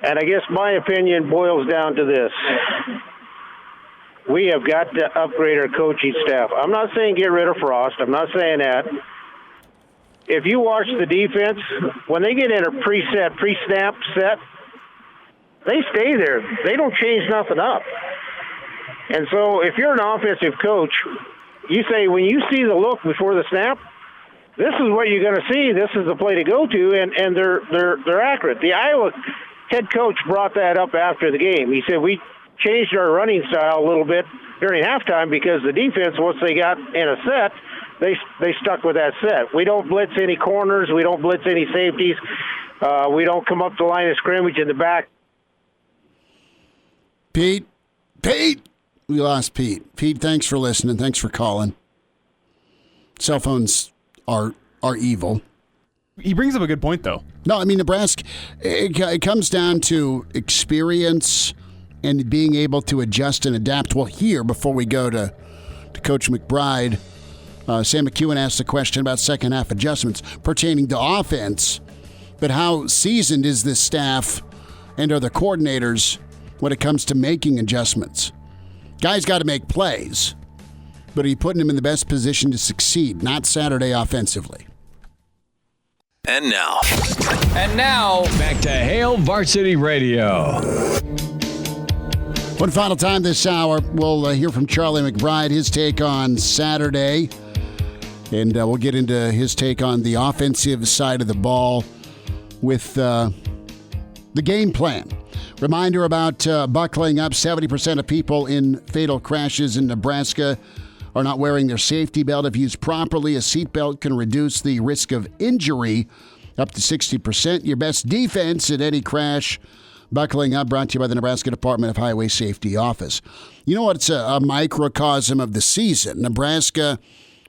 And I guess my opinion boils down to this. We have got to upgrade our coaching staff. I'm not saying get rid of Frost. I'm not saying that. If you watch the defense, when they get in a pre-snap set, they stay there. They don't change nothing up. And so if you're an offensive coach, you say when you see the look before the snap, this is what you're going to see. This is the play to go to, and they're accurate. The Iowa head coach brought that up after the game. He said we changed our running style a little bit during halftime because the defense, once they got in a set, they stuck with that set. We don't blitz any corners. We don't blitz any safeties. We don't come up the line of scrimmage in the back. Pete, we lost Pete. Pete, thanks for listening. Thanks for calling. Cell phones are evil. He brings up a good point, though. No, Nebraska, it comes down to experience and being able to adjust and adapt. Well, here, before we go to Coach McBride, Sam McEwen asked a question about second half adjustments pertaining to offense, but how seasoned is this staff and are the coordinators when it comes to making adjustments? Guys got to make plays, but are you putting them in the best position to succeed? Not Saturday offensively. And now, back to Hail Varsity Radio. One final time this hour, we'll hear from Charlie McBride, his take on Saturday, and we'll get into his take on the offensive side of the ball with the game plan. Reminder about buckling up. 70% of people in fatal crashes in Nebraska are not wearing their safety belt. If used properly, a seatbelt can reduce the risk of injury up to 60%. Your best defense at any crash. Buckling up, brought to you by the Nebraska Department of Highway Safety Office. You know what? It's a microcosm of the season. Nebraska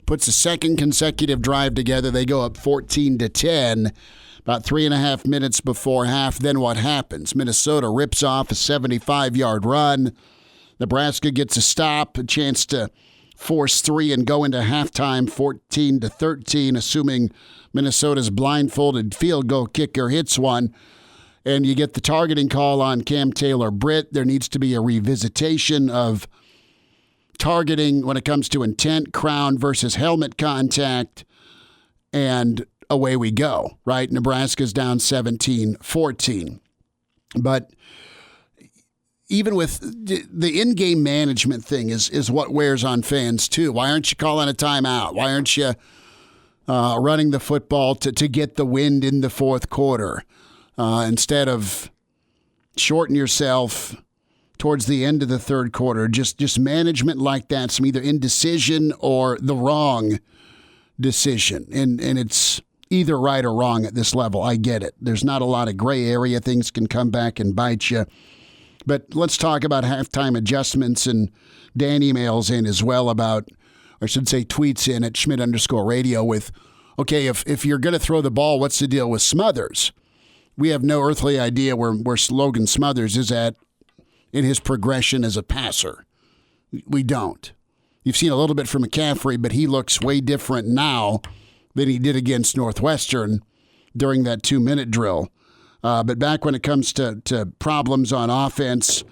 puts a second consecutive drive together. They go up 14-10. About 3.5 minutes before half, then what happens? Minnesota rips off a 75-yard run. Nebraska gets a stop, a chance to force 3 and go into halftime 14-13, assuming Minnesota's blindfolded field goal kicker hits one. And you get the targeting call on Cam Taylor-Britt. There needs to be a revisitation of targeting when it comes to intent, crown versus helmet contact, and away we go, right? Nebraska's down 17-14. But even with the in-game management thing is what wears on fans too. Why aren't you calling a timeout? Why aren't you running the football to get the wind in the fourth quarter instead of shorten yourself towards the end of the third quarter? Just management like that, some either indecision or the wrong decision. And it's either right or wrong at this level. I get it. There's not a lot of gray area. Things can come back and bite you. But let's talk about halftime adjustments, and Dan emails in as well about, or I should say tweets in at Schmidt_radio with, okay, if you're going to throw the ball, what's the deal with Smothers? We have no earthly idea where Logan Smothers is at in his progression as a passer. We don't. You've seen a little bit from McCaffrey, but he looks way different now than he did against Northwestern during that 2-minute drill. But back when it comes to problems on offense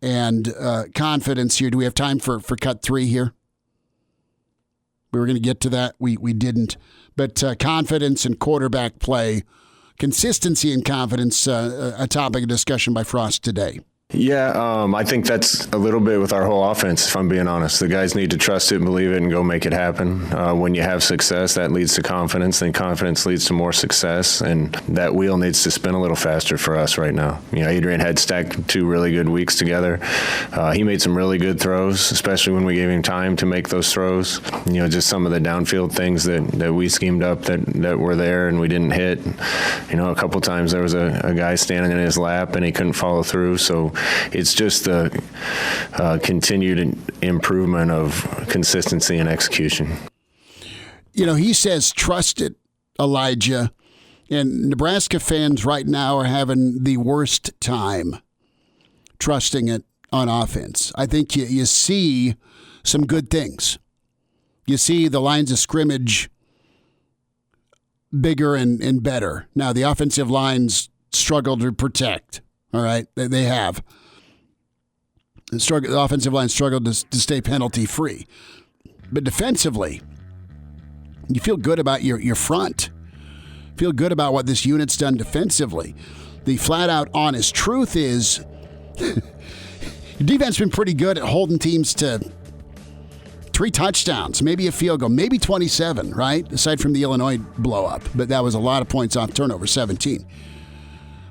and confidence here, do we have time for cut 3 here? We were going to get to that. We didn't. But confidence and quarterback play, consistency and confidence, a topic of discussion by Frost today. Yeah, I think that's a little bit with our whole offense, if I'm being honest. The guys need to trust it and believe it and go make it happen. When you have success, that leads to confidence, then confidence leads to more success, and that wheel needs to spin a little faster for us right now. You know, Adrian had stacked 2 really good weeks together. He made some really good throws, especially when we gave him time to make those throws. You know, just some of the downfield things that we schemed up that were there and we didn't hit. You know, a couple times there was a guy standing in his lap and he couldn't follow through, so it's just the continued improvement of consistency and execution. You know, he says trust it, Elijah. And Nebraska fans right now are having the worst time trusting it on offense. I think you see some good things. You see the lines of scrimmage bigger and better. Now, the offensive lines struggle to protect. All right, they have. The offensive line struggled to stay penalty-free. But defensively, you feel good about your front. Feel good about what this unit's done defensively. The flat-out honest truth is your defense has been pretty good at holding teams to 3 touchdowns, maybe a field goal, maybe 27, right? Aside from the Illinois blow-up. But that was a lot of points off turnover, 17.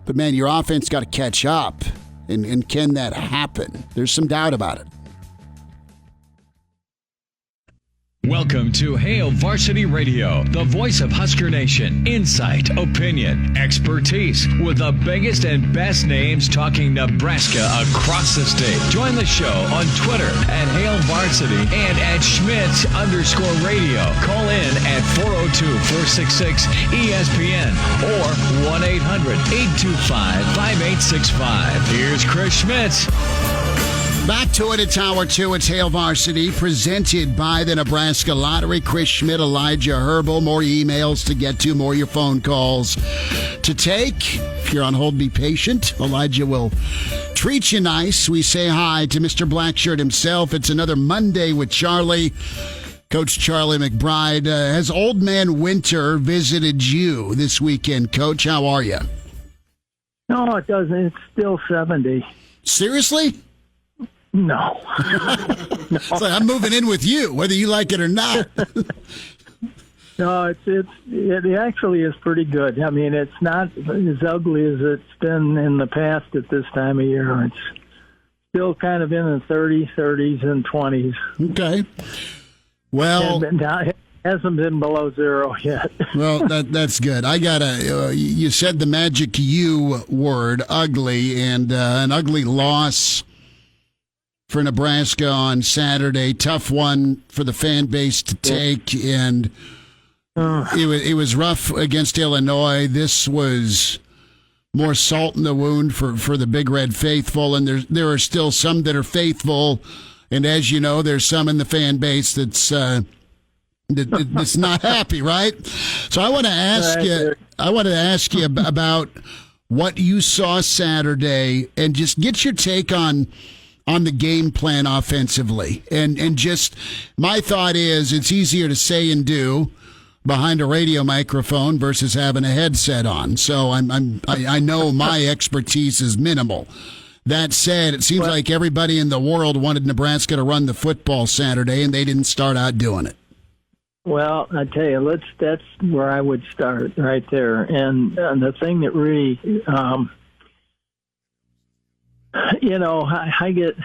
But, man, your offense got to catch up, and can that happen? There's some doubt about it. Welcome to Hail Varsity Radio, the voice of Husker Nation. Insight, opinion, expertise, with the biggest and best names talking Nebraska across the state. Join the show on Twitter at Hail Varsity and at Schmitz_radio. Call in at 402-466-ESPN or 1-800-825-5865. Here's Chris Schmitz. Back to it. It's Hour 2. It's Hail Varsity, presented by the Nebraska Lottery. Chris Schmidt, Elijah Herbal. More emails to get to, more your phone calls to take. If you're on hold, be patient. Elijah will treat you nice. We say hi to Mr. Blackshirt himself. It's another Monday with Charlie. Coach Charlie McBride. Has Old Man Winter visited you this weekend, Coach? How are you? No, it doesn't. It's still 70. Seriously? No. It's like I'm moving in with you, whether you like it or not. No, it actually is pretty good. I mean, it's not as ugly as it's been in the past at this time of year. It's still kind of in the 30s and 20s. Okay. Well, it hasn't been below 0 yet. Well, that's good. I gotta. You said the magic U word, ugly, and an ugly loss for Nebraska on Saturday. Tough one for the fan base to take, and it was rough against Illinois. This was more salt in the wound for the Big Red faithful, and there are still some that are faithful And as you know, there's some in the fan base that's not happy, right? So I want to ask you. I want to ask you about what you saw Saturday, and just get your take on the game plan offensively. And just my thought is, it's easier to say and do behind a radio microphone versus having a headset on. So I know my expertise is minimal. That said, it seems like everybody in the world wanted Nebraska to run the football Saturday, and they didn't start out doing it. Well, I tell you, that's where I would start right there. And the thing that really, I get,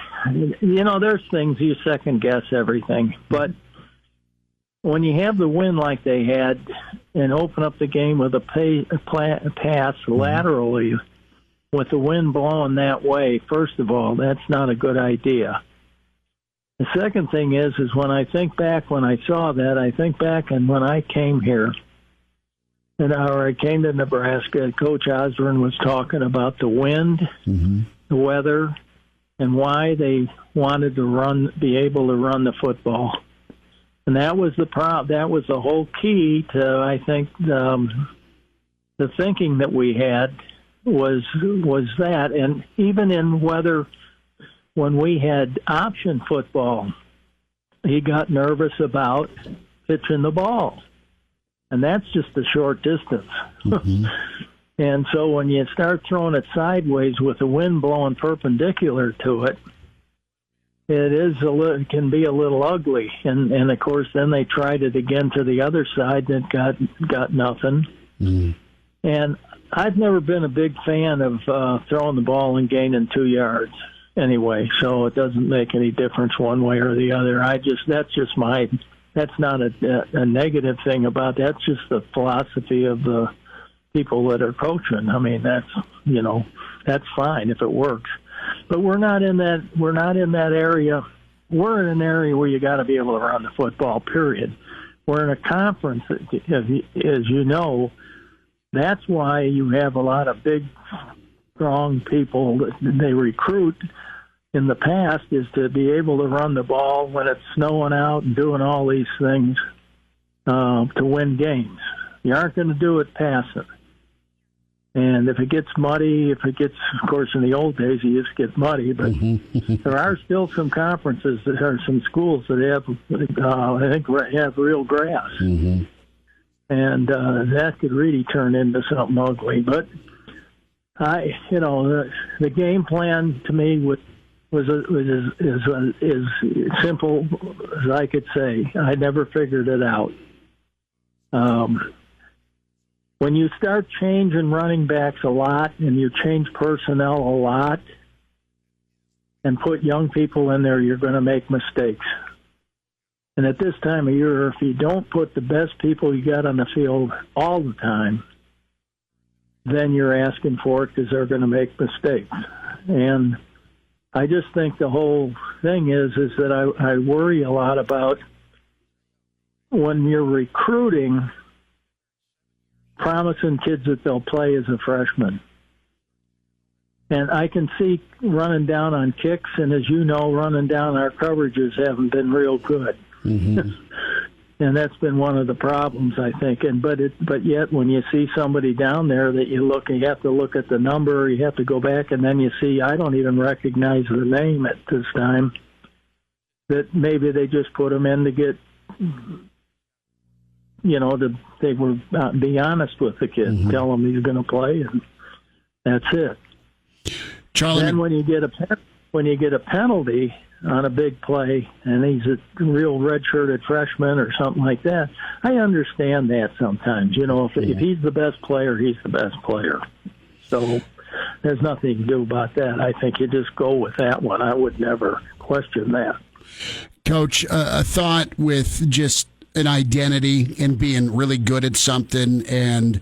there's things you second guess everything, but when you have the win like they had and open up the game with a pass laterally with the wind blowing that way, first of all, that's not a good idea. The second thing is when I think back, when I saw that, I think back and when I came here, or I came to Nebraska, Coach Osborne was talking about the wind, the weather, and why they wanted to be able to run the football. And that was that was the whole key to, I think, the thinking that we had was that. And even in weather, when we had option football, he got nervous about pitching the ball. And that's just a short distance. And so when you start throwing it sideways with the wind blowing perpendicular to it, it can be a little ugly. And of course, then they tried it again to the other side that got nothing. And I've never been a big fan of throwing the ball and gaining 2 yards. Anyway, so it doesn't make any difference one way or the other. That's not a negative thing about that. That's just the philosophy of the people that are coaching. I mean, that's fine if it works. But we're not in that area. We're in an area where you got to be able to run the football, period. We're in a conference, as you know. That's why you have a lot of big, strong people that they recruit in the past, is to be able to run the ball when it's snowing out and doing all these things to win games. You aren't going to do it passing. And if it gets muddy, of course, in the old days, you used to get muddy, but there are still some conferences, there are some schools that have, I think, have real grass. And that could really turn into something ugly. But the game plan to me was as simple as I could say. I never figured it out. When you start changing running backs a lot and you change personnel a lot and put young people in there, you're going to make mistakes. And at this time of year, if you don't put the best people you got on the field all the time, then you're asking for it because they're going to make mistakes. And I just think the whole thing is that I worry a lot about when you're recruiting, promising kids that they'll play as a freshman. And I can see running down on kicks, and as you know, running down our coverages haven't been real good. And that's been one of the problems, I think. But yet, when you see somebody down there that you have to look at the number, you have to go back, and then you see, I don't even recognize the name at this time, that maybe they just put him in to get, they were be honest with the kid, tell him he's going to play, and that's it. Charlie, then when you get a penalty on a big play, and he's a real red-shirted freshman or something like that, I understand that sometimes. If he's the best player, he's the best player. So there's nothing you can do about that. I think you just go with that one. I would never question that. Coach, a thought with just an identity and being really good at something, and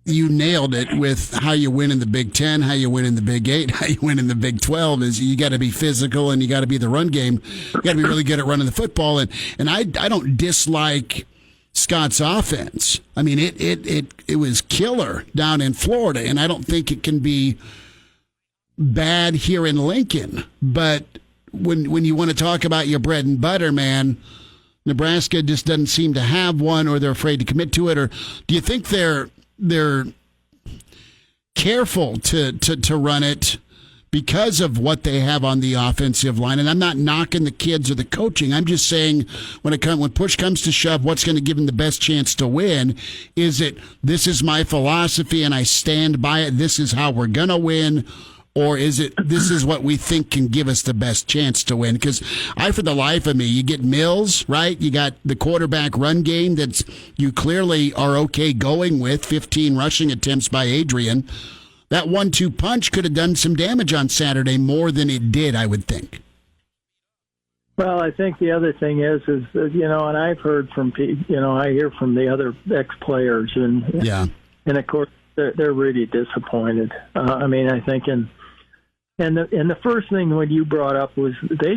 you nailed it with how you win in the Big Ten, how you win in the Big 8, how you win in the Big 12 is you got to be physical and you got to be the run game. You got to be really good at running the football. And I don't dislike Scott's offense. I mean, it was killer down in Florida, and I don't think it can be bad here in Lincoln. But when you want to talk about your bread and butter, man, Nebraska just doesn't seem to have one, or they're afraid to commit to it, or do you think they're careful to run it because of what they have on the offensive line? And I'm not knocking the kids or the coaching. I'm just saying when push comes to shove, what's going to give them the best chance to win? Is it, this is my philosophy and I stand by it, this is how we're going to win? Or is it, this is what we think can give us the best chance to win? Because for the life of me, you get Mills, right? You got the quarterback run game that you clearly are okay going with, 15 rushing attempts by Adrian. That 1-2 punch could have done some damage on Saturday, more than it did, I would think. Well, I think the other thing is and I've heard from I hear from the other ex-players, and of course they're really disappointed. I think and the first thing when you brought up was they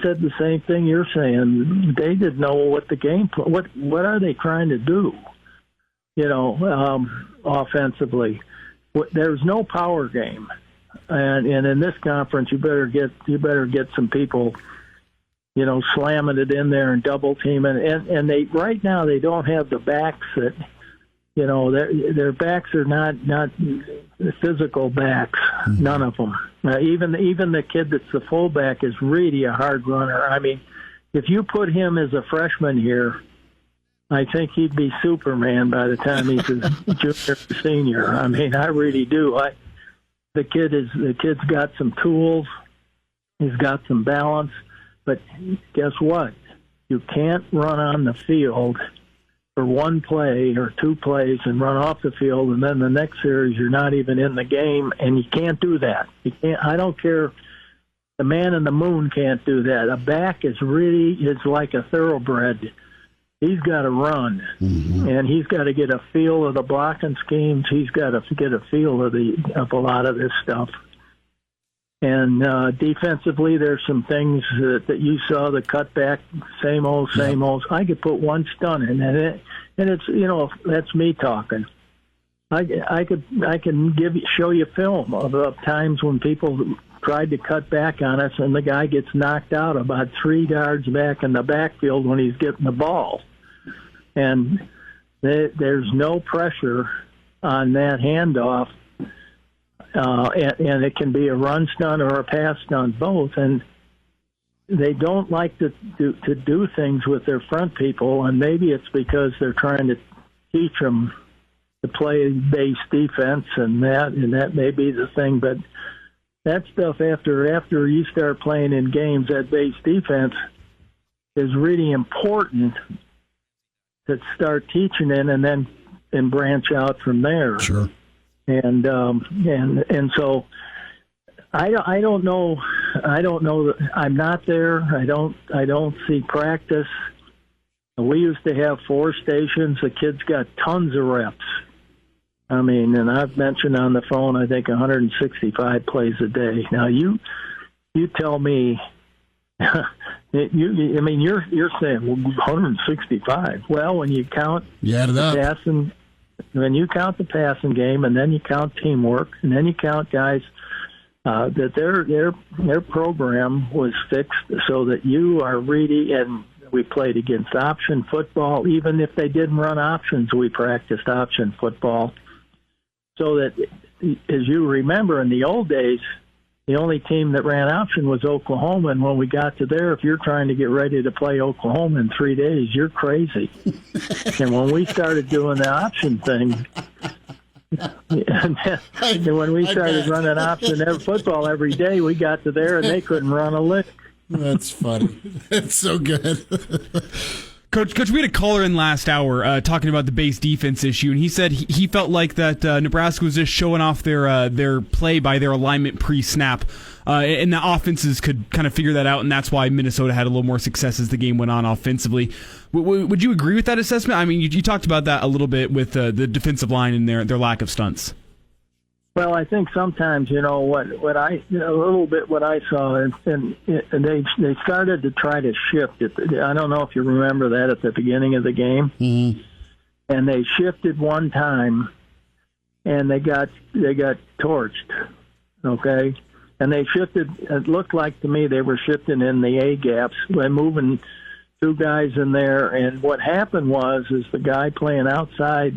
said the same thing you're saying. They didn't know what the game what are they trying to do, offensively. There's no power game, and in this conference you better get some people, slamming it in there and double teaming, and they right now they don't have the backs that, their backs are not physical backs, none of them. Even the kid that's the fullback is really a hard runner. If you put him as a freshman here, I think he'd be Superman by the time he's a junior or senior. I really do. The kid's got some tools. He's got some balance. But guess what? You can't run on the field for one play or two plays and run off the field, and then the next series you're not even in the game, and you can't do that. You can't. I don't care. The man in the moon can't do that. A back is like a thoroughbred. He's got to run, and he's got to get a feel of the blocking schemes. He's got to get a feel of a lot of this stuff. And defensively, there's some things that you saw, the cutback, same old. I could put one stun in, and it's that's me talking. I can show you film of times when people tried to cut back on us, and the guy gets knocked out about 3 yards back in the backfield when he's getting the ball. And there's no pressure on that handoff, and it can be a run stun or a pass stun, both. And they don't like to do things with their front people, and maybe it's because they're trying to teach them to play base defense, and that may be the thing. But that stuff, after you start playing in games, that base defense is really important to start teaching it, and then branch out from there. Sure. And so I don't know. I'm not there. I don't see practice. We used to have 4 stations. The kids got tons of reps. And I've mentioned on the phone, I think 165 plays a day. Now you tell me. You're saying 165. Well, when you count passing, when you count the passing game, and then you count teamwork, and then you count guys that their program was fixed so that you are really. And we played against option football. Even if they didn't run options, we practiced option football. So that, as you remember, in the old days, the only team that ran option was Oklahoma, and when we got to there, if you're trying to get ready to play Oklahoma in 3 days, you're crazy. And when we started doing the option thing, and when we started running option football every day, we got to there, and they couldn't run a lick. That's funny. That's so good. Coach, we had a caller in last hour talking about the base defense issue, and he said he felt like that Nebraska was just showing off their play by their alignment pre-snap, and the offenses could kind of figure that out, and that's why Minnesota had a little more success as the game went on offensively. Would you agree with that assessment? You talked about that a little bit with the defensive line and their lack of stunts. Well, I think sometimes, what I saw, and they started to try to shift it. I don't know if you remember that at the beginning of the game. Mm-hmm. And they shifted one time, and they got torched. Okay, And they shifted. It looked like to me they were shifting in the A gaps by moving two guys in there. And what happened is the guy playing outside,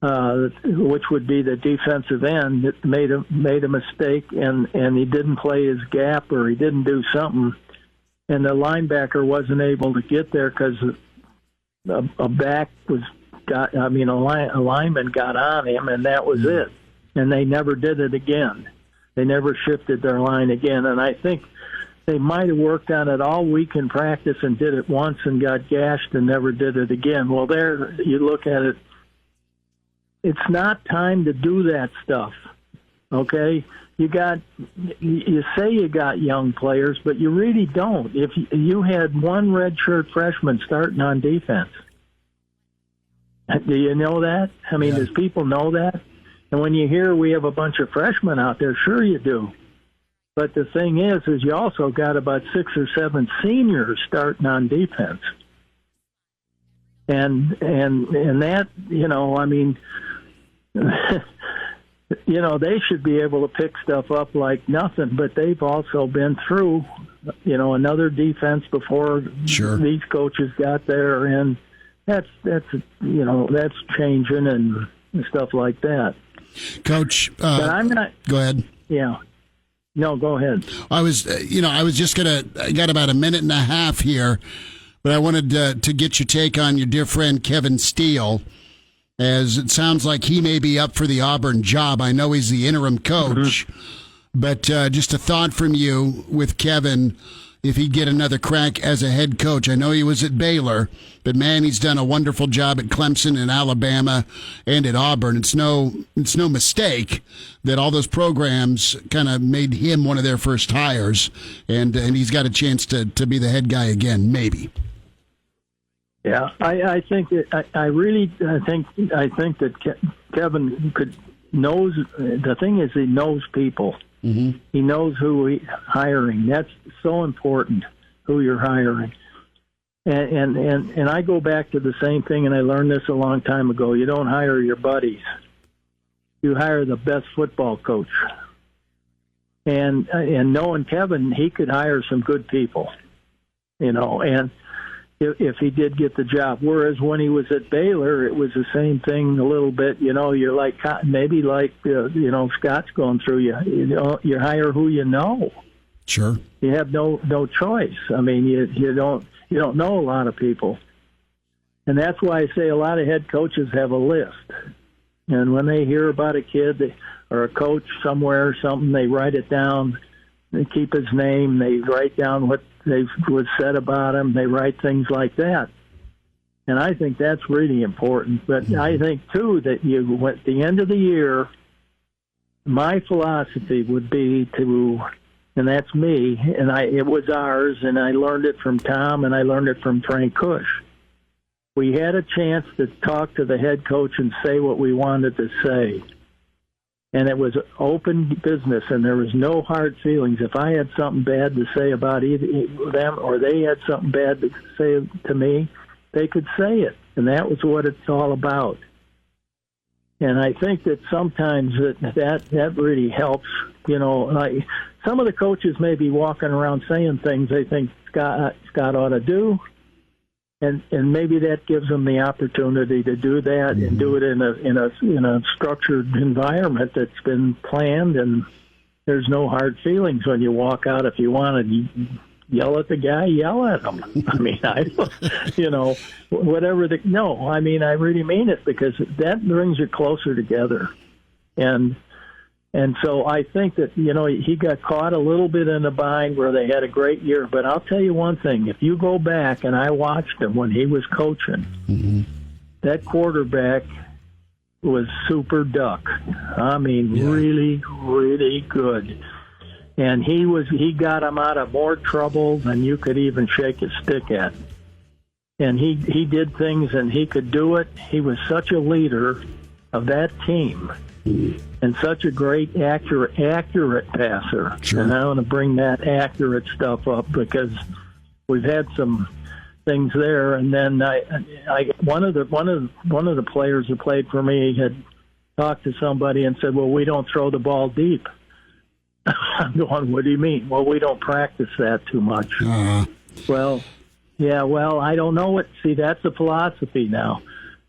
which would be the defensive end, made a mistake, and he didn't play his gap, or he didn't do something, and the linebacker wasn't able to get there because a lineman got on him, and that was it. And they never did it again. They never shifted their line again. And I think they might have worked on it all week in practice and did it once and got gashed and never did it again. Well, there you look at it. It's not time to do that stuff, okay? You say you got young players, but you really don't. If you had one redshirt freshman starting on defense, do you know that? I mean, Does people know that? And when you hear we have a bunch of freshmen out there, sure you do. But the thing is you also got about 6 or 7 seniors starting on defense. And that, I mean, they should be able to pick stuff up like nothing, but they've also been through, another defense before these coaches got there, and that's changing and stuff like that. Coach, but I'm not. Go ahead. Yeah. No, go ahead. I was just I got about a minute and a half here, but I wanted to get your take on your dear friend Kevin Steele, as it sounds like he may be up for the Auburn job. I know he's the interim coach, but just a thought from you with Kevin, if he'd get another crack as a head coach. I know he was at Baylor, but man, he's done a wonderful job at Clemson and Alabama and at Auburn. It's no mistake that all those programs kind of made him one of their first hires, and he's got a chance to be the head guy again, maybe. Yeah, I think that I think that Kevin knows. The thing is, he knows people. Mm-hmm. He knows who he's hiring. That's so important, who you're hiring. And I go back to the same thing, and I learned this a long time ago. You don't hire your buddies. You hire the best football coach. And knowing Kevin, he could hire some good people, and if he did get the job. Whereas when he was at Baylor, it was the same thing a little bit. You're like, maybe like, Scott's going through you hire who you know. Sure. You have no choice. I mean, you don't know a lot of people. And that's why I say a lot of head coaches have a list. And when they hear about a kid or a coach somewhere or something, they write it down. They keep his name. They write down what was said about him. They write things like that. And I think that's really important. But I think, too, that at the end of the year, my philosophy would be and that's me, and it was ours, and I learned it from Tom, and I learned it from Frank Kush. We had a chance to talk to the head coach and say what we wanted to say. And it was open business, and there was no hard feelings. If I had something bad to say about either them or they had something bad to say to me, they could say it. And that was what it's all about. And I think that sometimes that really helps. Like some of the coaches may be walking around saying things they think Scott ought to do. And maybe that gives them the opportunity to do that and do it in a structured environment that's been planned, and there's no hard feelings when you walk out. If you want to yell at the guy, yell at him. I mean, whatever. I mean, I really mean it, because that brings you closer together, and so I think that, he got caught a little bit in a bind where they had a great year. But I'll tell you one thing. If you go back, and I watched him when he was coaching, that quarterback was super duck. I mean, really, really good. And he got him out of more trouble than you could even shake a stick at. And he did things, and he could do it. He was such a leader of that team. And such a great, accurate passer. Sure. And I want to bring that accurate stuff up, because we've had some things there. And then one of the players who played for me had talked to somebody and said, "Well, we don't throw the ball deep." I'm going, what do you mean? Well, we don't practice that too much. Well, yeah, I don't know what. See, that's a philosophy now.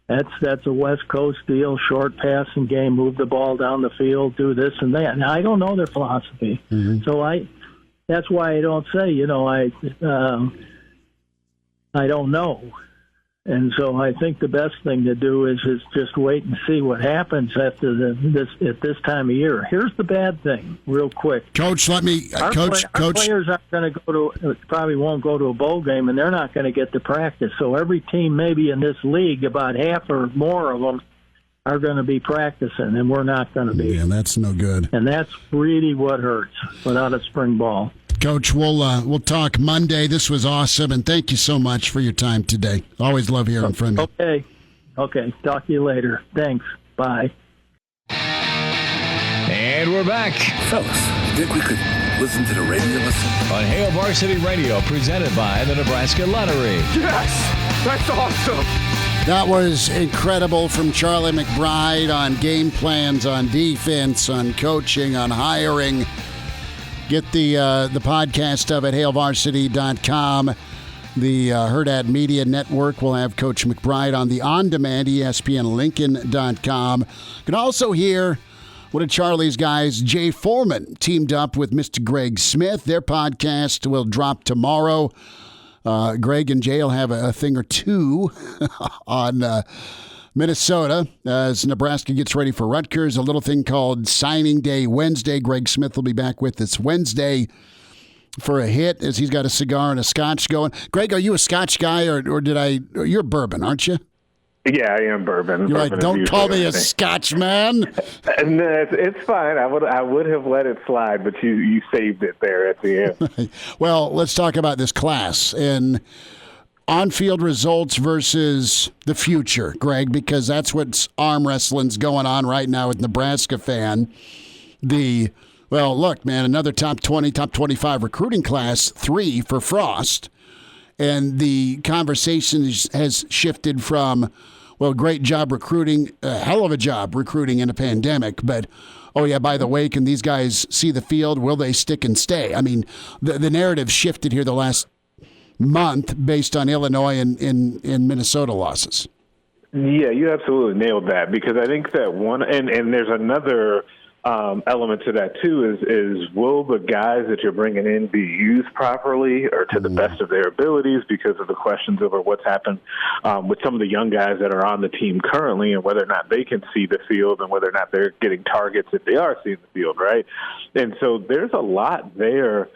That's a West Coast deal, short passing game, move the ball down the field, do this and that. Now, I don't know their philosophy. So that's why I don't say, I don't know. And so I think the best thing to do is just wait and see what happens after at this time of year. Here's the bad thing, real quick. Coach, Our players aren't going to probably won't go to a bowl game, and they're not going to get to practice. So every team maybe in this league, about half or more of them are going to be practicing, and we're not going to be. Yeah, that's no good. And that's really what hurts without a spring ball. Coach, we'll talk Monday. This was awesome, and thank you so much for your time today. Always love hearing from you. Okay. Talk to you later. Thanks. Bye. And we're back Fellas, you think we could listen to the radio on Hail Varsity Radio, presented by the Nebraska Lottery. Yes! That's awesome! That was incredible from Charlie McBride on game plans, on defense, on coaching, on hiring. Get the podcast of it, hailvarsity.com. The Hurrdat Media Network will have Coach McBride on the on-demand ESPNLincoln.com. You can also hear one of Charlie's guys, Jay Foreman, teamed up with Mr. Greg Smith. Their podcast will drop tomorrow. Greg and Jay will have a thing or two on Minnesota as Nebraska gets ready for Rutgers. A little thing called Signing Day Wednesday. Greg Smith will be back with us Wednesday for a hit as he's got a cigar and a scotch going. Greg, are you a scotch guy or you're bourbon, aren't you? Yeah, I am bourbon. You're bourbon like, don't call me a Scotch man. No, it's fine. I would have let it slide, but you saved it there at the end. Well, let's talk about this class and on-field results versus the future, Greg, because that's what's arm wrestling's going on right now with Nebraska fan. Well, look, man, another top 20, top 25 recruiting class, 3 for Frost. And the conversation has shifted from, well, great job recruiting, a hell of a job recruiting in a pandemic, but, oh, yeah, by the way, can these guys see the field? Will they stick and stay? I mean, the narrative shifted here the last month based on Illinois and Minnesota losses. Yeah, you absolutely nailed that, because I think that one, and there's another element to that too, is will the guys that you're bringing in be used properly or to the best of their abilities, because of the questions over what's happened with some of the young guys that are on the team currently, and whether or not they can see the field and whether or not they're getting targets if they are seeing the field, right? And so there's a lot there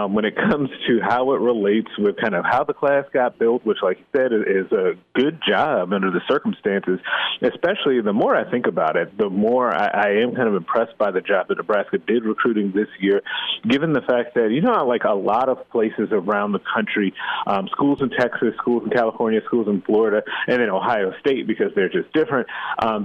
when it comes to how it relates with kind of how the class got built, which, like you said, is a good job under the circumstances. Especially the more I think about it, the more I am kind of impressed by the job that Nebraska did recruiting this year, given the fact that, like a lot of places around the country, schools in Texas, schools in California, schools in Florida, and then Ohio State, because they're just different,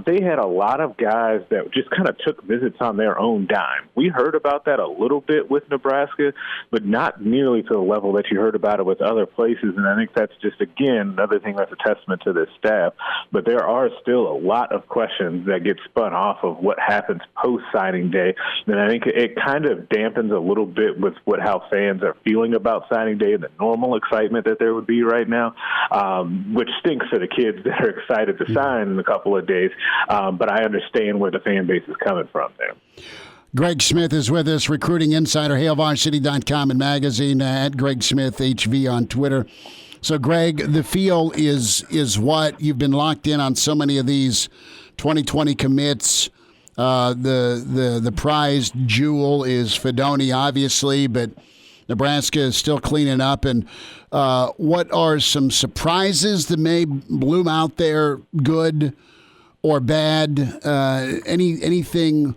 they had a lot of guys that just kind of took visits on their own dime. We heard about that a little bit with Nebraska, but not nearly to the level that you heard about it with other places, and I think that's just, again, another thing that's a testament to this staff. But there are still a lot of questions that get spun off of what happens post-signing day, and I think it kind of dampens a little bit with how fans are feeling about signing day and the normal excitement that there would be right now, which stinks for the kids that are excited to sign in a couple of days, but I understand where the fan base is coming from there. Greg Smith is with us, recruiting insider, hailvarsity.com and magazine, at Greg Smith HV on Twitter. So, Greg, the feel is what? You've been locked in on so many of these 2020 commits. The prized jewel is Fedoni, obviously, but Nebraska is still cleaning up. And what are some surprises that may bloom out there, good or bad? Anything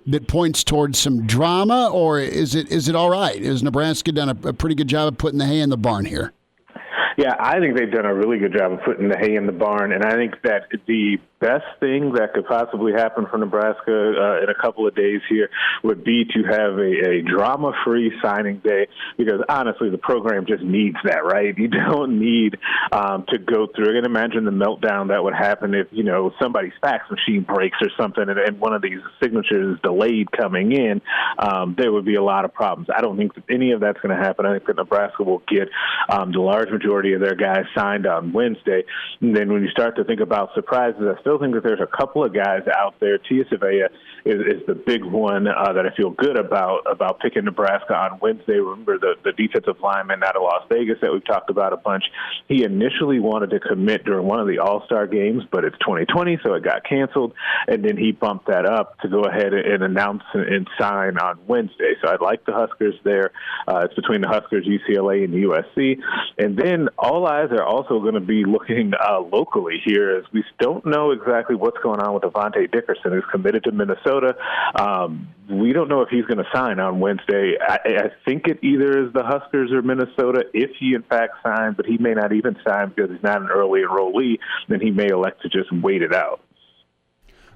that points towards some drama, or is it all right? Has Nebraska done a pretty good job of putting the hay in the barn here? Yeah, I think they've done a really good job of putting the hay in the barn, and I think that the best thing that could possibly happen for Nebraska in a couple of days here would be to have a drama-free signing day, because honestly, the program just needs that, right? You don't need to go through. I can imagine the meltdown that would happen if, somebody's fax machine breaks or something and one of these signatures is delayed coming in. There would be a lot of problems. I don't think that any of that's going to happen. I think that Nebraska will get the large majority of their guys signed on Wednesday. And then when you start to think about surprises, I still think that there's a couple of guys out there. Tia Savea is the big one that I feel good about picking Nebraska on Wednesday. Remember the defensive lineman out of Las Vegas that we've talked about a bunch. He initially wanted to commit during one of the All-Star games, but it's 2020, so it got canceled. And then he bumped that up to go ahead and announce and sign on Wednesday. So I'd like the Huskers there. It's between the Huskers, UCLA, and USC. And then all eyes are also going to be looking locally here, as we don't know exactly what's going on with Avante Dickerson, who's committed to Minnesota. We don't know if he's going to sign on Wednesday. I think it either is the Huskers or Minnesota if he in fact signs, but he may not even sign because he's not an early enrollee. Then he may elect to just wait it out.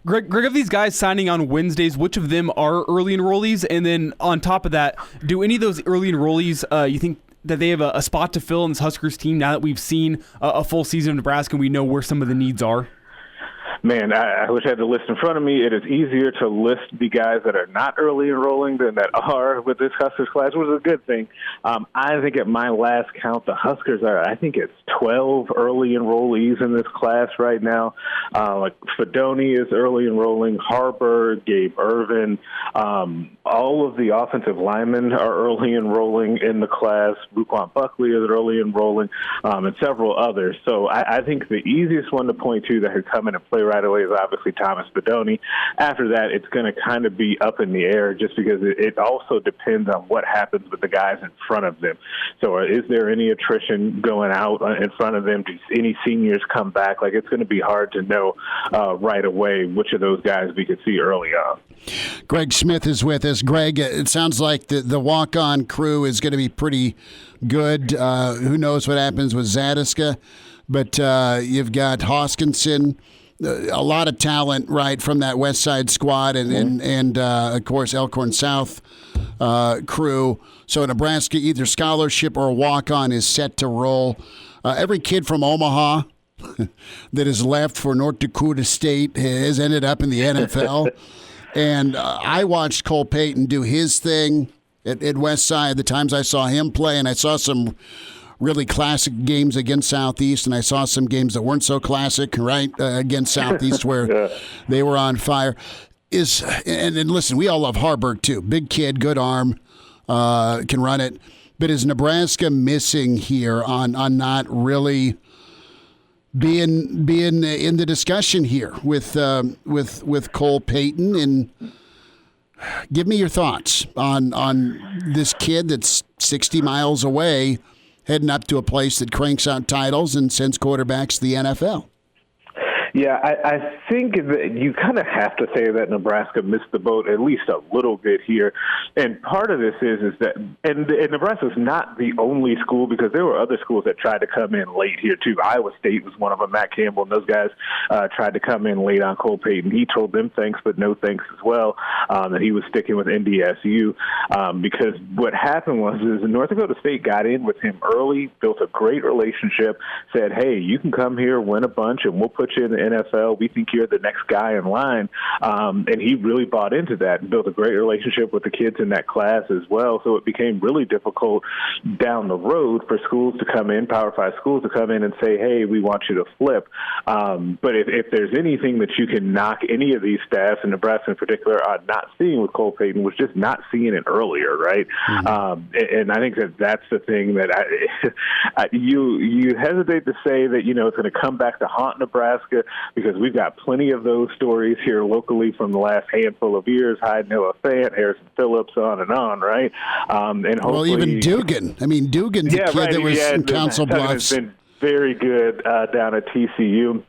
Greg, of these guys signing on Wednesdays, which of them are early enrollees? And then on top of that, do any of those early enrollees, you think that they have a spot to fill in this Huskers team now that we've seen a full season of Nebraska and we know where some of the needs are? Man, I wish I had the list in front of me. It is easier to list the guys that are not early enrolling than that are with this Huskers class, which is a good thing. I think at my last count, the Huskers I think it's 12 early enrollees in this class right now. Like Fedoni is early enrolling, Harbour, Gabe Irvin, all of the offensive linemen are early enrolling in the class. Ruquan Buckley is early enrolling, and several others. So I think the easiest one to point to that could come in and play right away is obviously Thomas Fedoni. After that, it's going to kind of be up in the air just because it also depends on what happens with the guys in front of them. So is there any attrition going out in front of them? Do any seniors come back? Like, it's going to be hard to know right away which of those guys we could see early on. Greg Smith is with us. Greg, it sounds like the walk-on crew is going to be pretty good. Who knows what happens with Zadiska? But you've got Hoskinson, a lot of talent, right, from that West Side squad and of course, Elkhorn South crew. So Nebraska, either scholarship or walk-on is set to roll. Every kid from Omaha that has left for North Dakota State has ended up in the NFL. And I watched Cole Payton do his thing at West Side the times I saw him play, and I saw some really classic games against Southeast, and I saw some games that weren't so classic, right, against Southeast where they were on fire. And listen, we all love Harburg too. Big kid, good arm, can run it. But is Nebraska missing here on not really being in the discussion here with Cole Payton? And give me your thoughts on this kid that's 60 miles away, heading up to a place that cranks out titles and sends quarterbacks to the NFL. Yeah, I think that you kind of have to say that Nebraska missed the boat at least a little bit here. And part of this is that, and Nebraska's not the only school, because there were other schools that tried to come in late here too. Iowa State was one of them. Matt Campbell and those guys tried to come in late on Cole Payton. He told them thanks, but no thanks as well, that he was sticking with NDSU, because what happened was North Dakota State got in with him early, built a great relationship, said, hey, you can come here, win a bunch, and we'll put you in the NFL. We think you're the next guy in line. And he really bought into that and built a great relationship with the kids in that class as well. So it became really difficult down the road for schools to come in, Power 5 schools to come in and say, hey, we want you to flip. But if there's anything that you can knock any of these staffs, and Nebraska in particular, are not seeing with Cole Payton, was just not seeing it earlier, right? And I think that's the thing that you hesitate to say that, it's going to come back to haunt Nebraska, because we've got plenty of those stories here locally from the last handful of years. Hyde, Noah Fant, Harrison Phillips, on, right? And hopefully, even Dugan. I mean, Dugan's a kid that was in Council Bluffs. Has been very good down at TCU.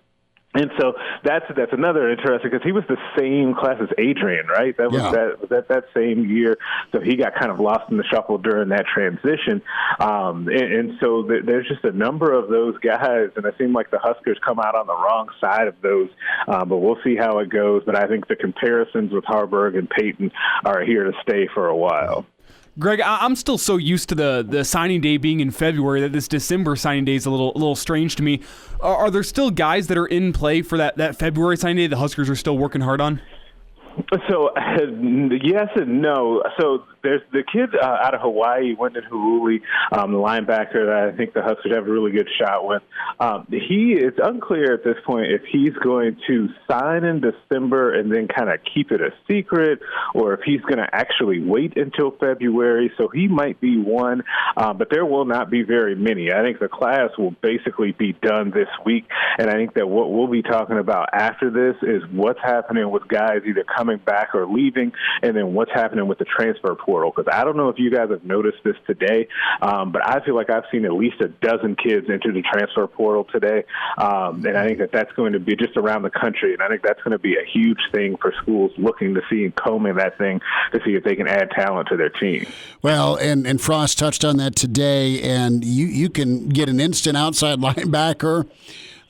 And so that's another interesting, because he was the same class as Adrian, right? That was that same year. So he got kind of lost in the shuffle during that transition. And so there's just a number of those guys, and it seemed like the Huskers come out on the wrong side of those. But we'll see how it goes. But I think the comparisons with Harburg and Peyton are here to stay for a while. Greg, I'm still so used to the signing day being in February that this December signing day is a little strange to me. Are there still guys that are in play for that February signing day the Huskers are still working hard on? So, yes and no. So there's the kid out of Hawaii, Wyndon Huuli, the linebacker that I think the Huskers have a really good shot with. It's unclear at this point if he's going to sign in December and then kind of keep it a secret, or if he's going to actually wait until February. So he might be one, but there will not be very many. I think the class will basically be done this week, and I think that what we'll be talking about after this is what's happening with guys either coming back or leaving, and then what's happening with the transfer portal. Because I don't know if you guys have noticed this today, but I feel like I've seen at least a dozen kids enter the transfer portal today, and I think that's going to be just around the country, and I think that's going to be a huge thing for schools looking to see and combing that thing to see if they can add talent to their team. Well, and Frost touched on that today, and you can get an instant outside linebacker.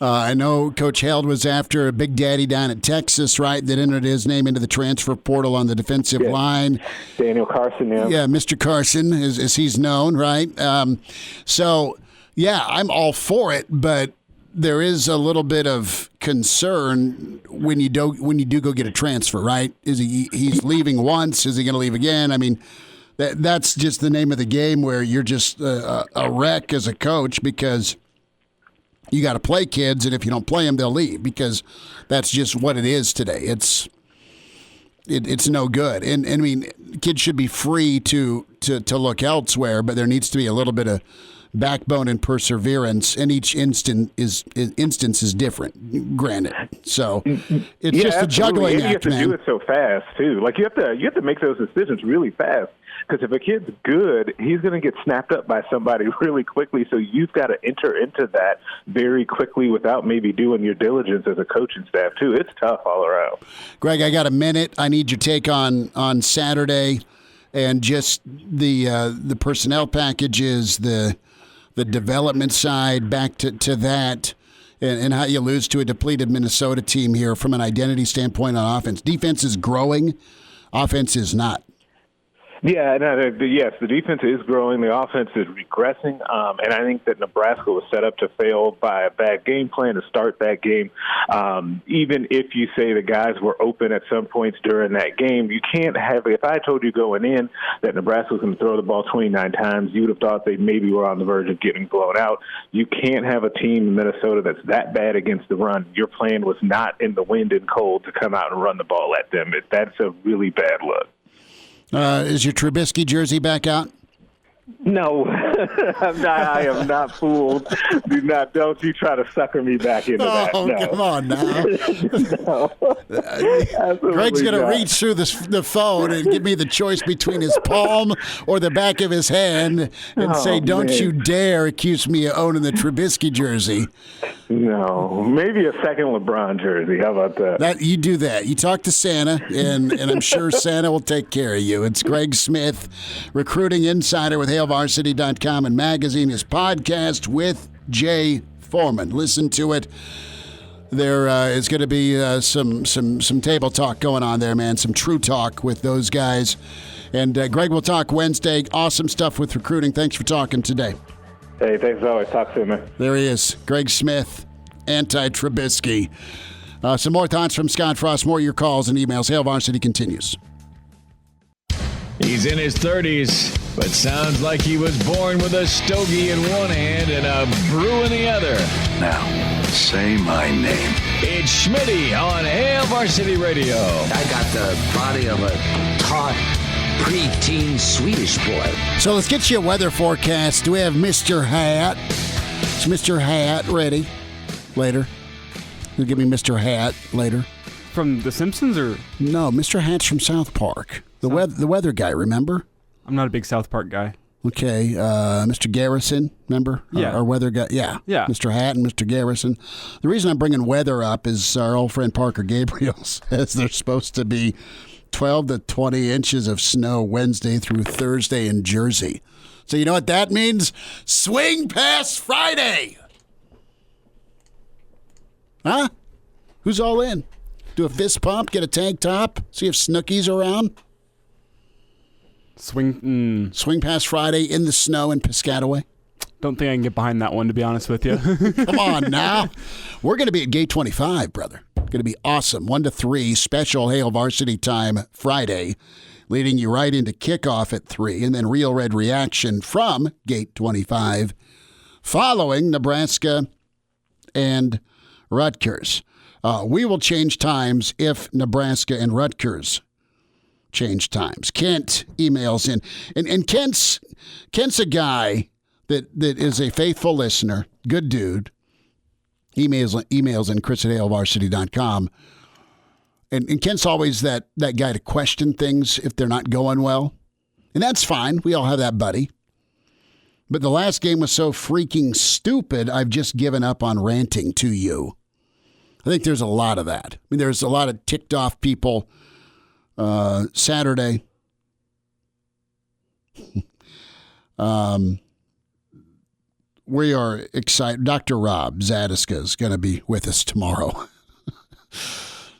I know Coach Held was after a big daddy down at Texas, right, that entered his name into the transfer portal on the defensive line. Daniel Carson, yeah. Yeah, Mr. Carson, as he's known, right? So, yeah, I'm all for it, but there is a little bit of concern when you do go get a transfer, right? He's leaving once? Is he going to leave again? I mean, that's just the name of the game, where you're just a wreck as a coach, because you got to play kids, and if you don't play them, they'll leave, because that's just what it is today. It's no good. And I mean, kids should be free to look elsewhere, but there needs to be a little bit of backbone and perseverance, and each instance is different, granted. So it's just a juggling act, you have to do it so fast too. Like you have to make those decisions really fast, because if a kid's good, he's going to get snapped up by somebody really quickly. So you've got to enter into that very quickly without maybe doing your diligence as a coaching staff too. It's tough all around. Greg, I got a minute. I need your take on Saturday and just the personnel packages, the development side, back to that, and how you lose to a depleted Minnesota team here from an identity standpoint on offense. Defense is growing. Offense is not. Yeah, yes, the defense is growing. The offense is regressing, and I think that Nebraska was set up to fail by a bad game plan to start that game. Even if you say the guys were open at some points during that game, you can't have – if I told you going in that Nebraska was going to throw the ball 29 times, you would have thought they maybe were on the verge of getting blown out. You can't have a team in Minnesota that's that bad against the run. Your plan was not in the wind and cold to come out and run the ball at them. That's a really bad look. Is your Trubisky jersey back out? No, I am not fooled. Don't you try to sucker me back into that. No. Come on now. No. Greg's going to reach through the phone and give me the choice between his palm or the back of his hand and say, don't you dare accuse me of owning the Trubisky jersey. No, maybe a second LeBron jersey. How about that? You do that. You talk to Santa, and I'm sure Santa will take care of you. It's Greg Smith, recruiting insider with HailVarsity.com and magazine. His podcast with Jay Foreman. Listen to it. There is going to be some table talk going on there, man. Some true talk with those guys. And Greg will talk Wednesday. Awesome stuff with recruiting. Thanks for talking today. Hey, thanks as always. Talk soon, man. There he is, Greg Smith, anti-Trubisky. Some more thoughts from Scott Frost. More of your calls and emails. Hail Varsity continues. He's in his 30s, but sounds like he was born with a stogie in one hand and a brew in the other. Now, say my name. It's Schmitty on Hail Varsity Radio. I got the body of a taut preteen Swedish boy. So let's get you a weather forecast. Do we have Mr. Hat? Is Mr. Hat ready? Later. You'll give me Mr. Hat later. From The Simpsons, or? No, Mr. Hat's from South Park. The weather guy, remember? I'm not a big South Park guy. Okay, Mr. Garrison, remember? Yeah. Our weather guy. Yeah. Mr. Hatt and Mr. Garrison. The reason I'm bringing weather up is our old friend Parker Gabriel says there's supposed to be 12 to 20 inches of snow Wednesday through Thursday in Jersey. So you know what that means? Swing past Friday. Huh? Who's all in? Do a fist pump, get a tank top, see if Snooki's around. Swing past Friday in the snow in Piscataway. Don't think I can get behind that one, to be honest with you. Come on now. We're going to be at Gate 25, brother. Going to be awesome. 1 to 3, special Hail Varsity time Friday, leading you right into kickoff at 3, and then Real Red Reaction from Gate 25, following Nebraska and Rutgers. We will change times if Nebraska and Rutgers change times. Kent emails in, and Kent's a guy that is a faithful listener, good dude. Emails in Chris@HailVarsity.com. And Kent's always that guy to question things if they're not going well. And that's fine. We all have that buddy. But the last game was so freaking stupid, I've just given up on ranting to you. I think there's a lot of that. I mean, there's a lot of ticked off people Saturday. We are excited. Dr. Rob Zadiska is going to be with us tomorrow.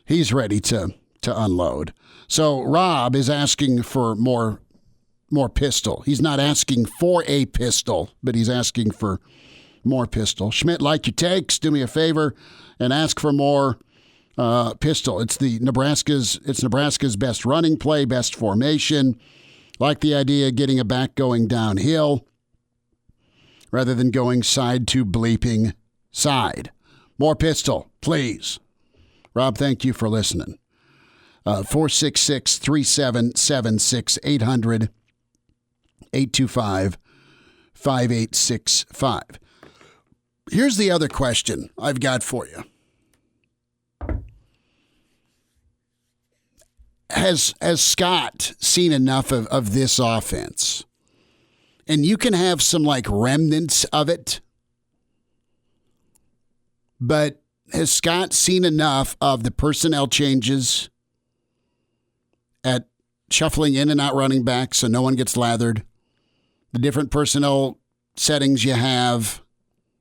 He's ready to unload. So Rob is asking for more pistol. He's not asking for a pistol, but he's asking for more pistol. Schmidt, like your takes, do me a favor and ask for more pistol. It's Nebraska's best running play, best formation. Like the idea of getting a back going downhill rather than going side to bleeping side. More pistol, please. Rob, thank you for listening. 466-3776, 800-825-5865. Here's the other question I've got for you. Has Scott seen enough of this offense? And you can have some like remnants of it, but has Scott seen enough of the personnel changes at shuffling in and out running back so no one gets lathered, the different personnel settings you have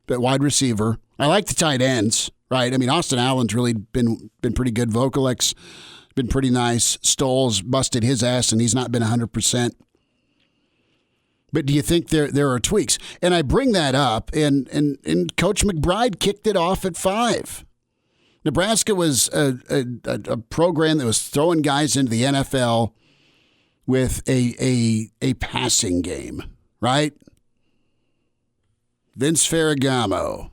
at wide receiver? I like the tight ends, right? I mean, Austin Allen's really been pretty good. Vokalek's been pretty nice. Stoll's busted his ass, and he's not been 100%. But do you think there are tweaks? And I bring that up, and Coach McBride kicked it off at 5. Nebraska was a program that was throwing guys into the NFL with a passing game, right? Vince Ferragamo,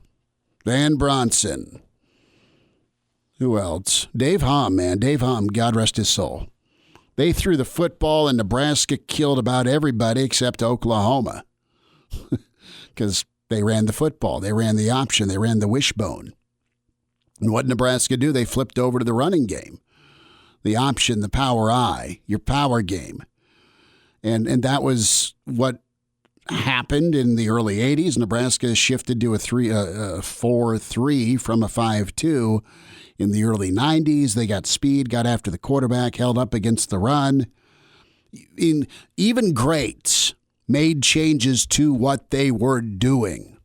Van Bronson. Who else? Dave Hom, man. Dave Hom, God rest his soul. They threw the football, and Nebraska killed about everybody except Oklahoma because they ran the football. They ran the option. They ran the wishbone. And what did Nebraska do? They flipped over to the running game, the option, the power I, your power game. And that was what happened in the early 80s. Nebraska shifted to a 4-3 from a 5-2. In the early 90s, they got speed, got after the quarterback, held up against the run. Even greats made changes to what they were doing.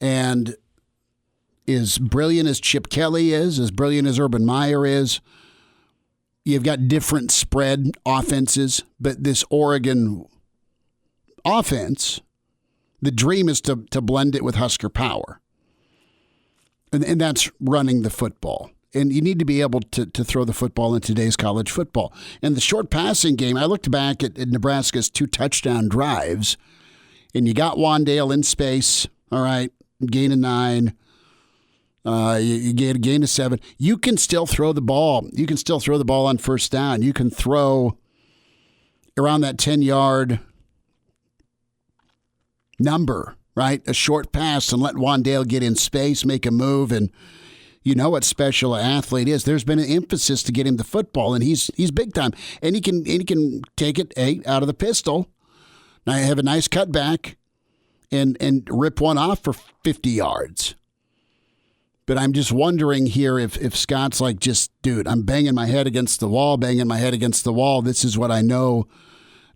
And as brilliant as Chip Kelly is, as brilliant as Urban Meyer is, you've got different spread offenses. But this Oregon offense, the dream is to blend it with Husker power. And that's running the football. And you need to be able to throw the football in today's college football. And the short passing game, I looked back at Nebraska's 2 touchdown drives, and you got Wandale in space, all right, gain of 9. You get a gain of 7. You can still throw the ball. You can still throw the ball on first down. You can throw around that 10-yard number, right? A short pass and let Wandale get in space, make a move, and you know what special athlete is. There's been an emphasis to get him the football, and he's big time. And he can take it out of the pistol. I have a nice cutback and rip one off for 50 yards. But I'm just wondering here if Scott's like, just, dude, I'm banging my head against the wall. This is what I know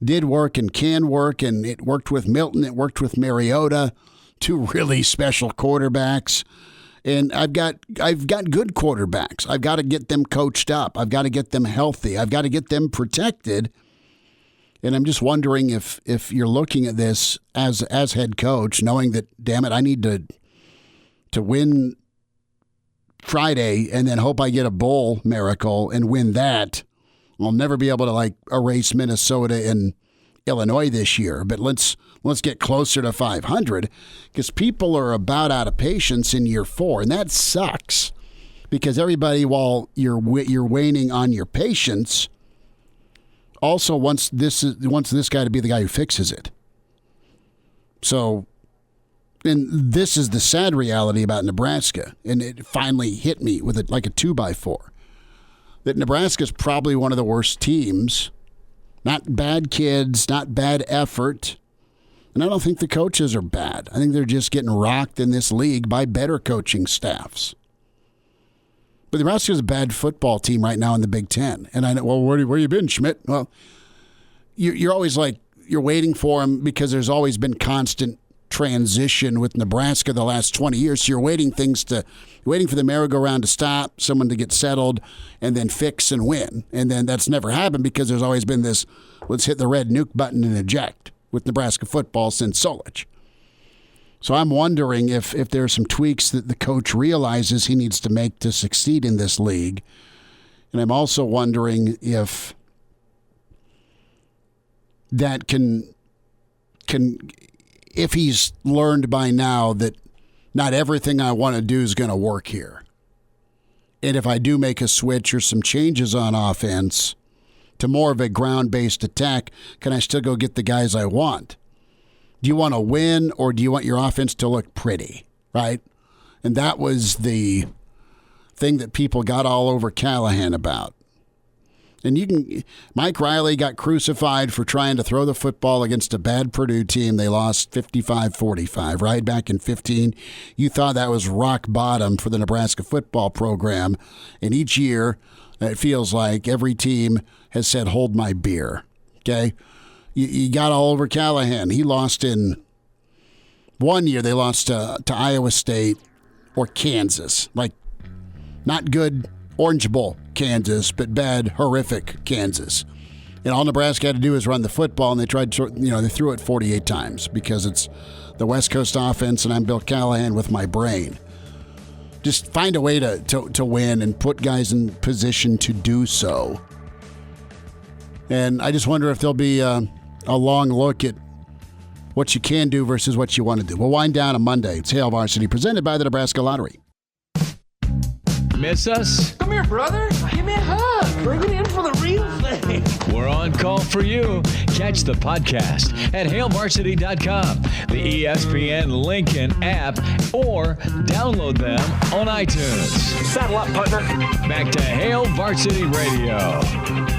did work and can work, and it worked with Milton. It worked with Mariota, two really special quarterbacks. And I've got good quarterbacks. I've got to get them coached up. I've got to get them healthy. I've got to get them protected. And I'm just wondering if you're looking at this as head coach, knowing that, damn it, I need to win Friday and then hope I get a bowl miracle and win that. I'll never be able to erase Minnesota and Illinois this year, but let's get closer to 500 because people are about out of patience in year 4, and that sucks because everybody, while you're waning on your patience, also wants this guy to be the guy who fixes it. So, and this is the sad reality about Nebraska, and it finally hit me with like a 2x4, that Nebraska's probably one of the worst teams. Not bad kids, not bad effort. And I don't think the coaches are bad. I think they're just getting rocked in this league by better coaching staffs. But Nebraska's a bad football team right now in the Big Ten. And I know, well, where you been, Schmidt? Well, you're always you're waiting for them because there's always been constant transition with Nebraska the last 20 years. So you're waiting for the merry-go-round to stop, someone to get settled, and then fix and win. And then that's never happened because there's always been this, let's hit the red nuke button and eject with Nebraska football since Solich. So I'm wondering if there are some tweaks that the coach realizes he needs to make to succeed in this league. And I'm also wondering if that if he's learned by now that not everything I want to do is going to work here. And if I do make a switch or some changes on offense to more of a ground-based attack, can I still go get the guys I want? Do you want to win, or do you want your offense to look pretty, right? And that was the thing that people got all over Callahan about. And Mike Riley got crucified for trying to throw the football against a bad Purdue team. They lost 55-45, right? Back in 15. You thought that was rock bottom for the Nebraska football program. And each year, it feels like every team has said, hold my beer, okay? You got all over Callahan. He lost in one year. They lost to Iowa State or Kansas. Not good Orange Bowl Kansas, but bad, horrific Kansas. And all Nebraska had to do was run the football, and they tried to, they threw it 48 times because it's the West Coast offense, and I'm Bill Callahan with my brain. Just find a way to win and put guys in position to do so. And I just wonder if there'll be a long look at what you can do versus what you want to do. We'll wind down on Monday. It's Hail Varsity, presented by the Nebraska Lottery. Miss us? Come here, brother. Give me a hug. Bring it in for the real thing. We're on call for you. Catch the podcast at HailVarsity.com, the ESPN Lincoln app, or download them on iTunes. Saddle up, partner. Back to Hail Varsity Radio.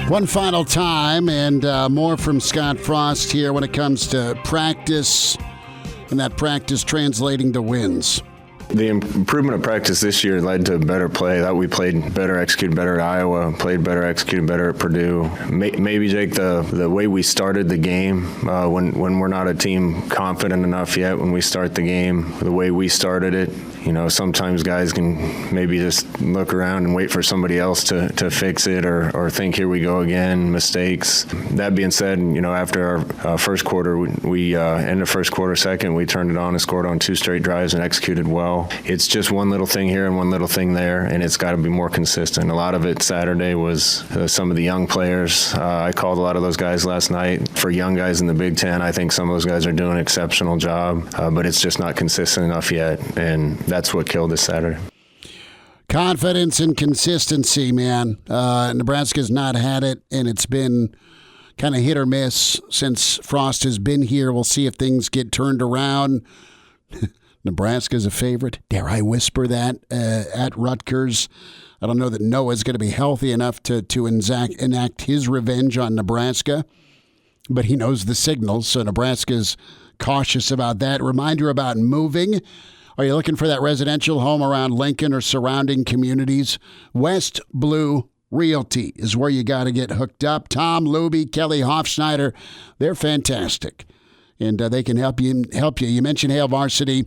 One final time, and more from Scott Frost here when it comes to practice, and that practice translating to wins. The improvement of practice this year led to better play. That we played better, executed better at Iowa, played better, executed better at Purdue. Maybe, Jake, the way we started the game, when we're not a team confident enough yet, when we start the game, the way we started it, sometimes guys can maybe just look around and wait for somebody else to fix it or think, here we go again, mistakes. That being said, after our first quarter, we ended first quarter second, we turned it on and scored on 2 straight drives and executed well. It's just one little thing here and one little thing there, and it's got to be more consistent. A lot of it Saturday was some of the young players. I called a lot of those guys last night. For young guys in the Big Ten, I think some of those guys are doing an exceptional job, but it's just not consistent enough yet, and that's what killed us Saturday. Confidence and consistency, man. Nebraska's not had it, and it's been kind of hit or miss since Frost has been here. We'll see if things get turned around. Nebraska's a favorite. Dare I whisper that at Rutgers? I don't know that Noah's going to be healthy enough to enact his revenge on Nebraska. but he knows the signals, so Nebraska's cautious about that. Reminder about moving. Are you looking for that residential home around Lincoln or surrounding communities? West Blue Realty is where you got to get hooked up. Tom Luby, Kelly Hofschneider, they're fantastic. And they can help you. You mentioned Hail Varsity,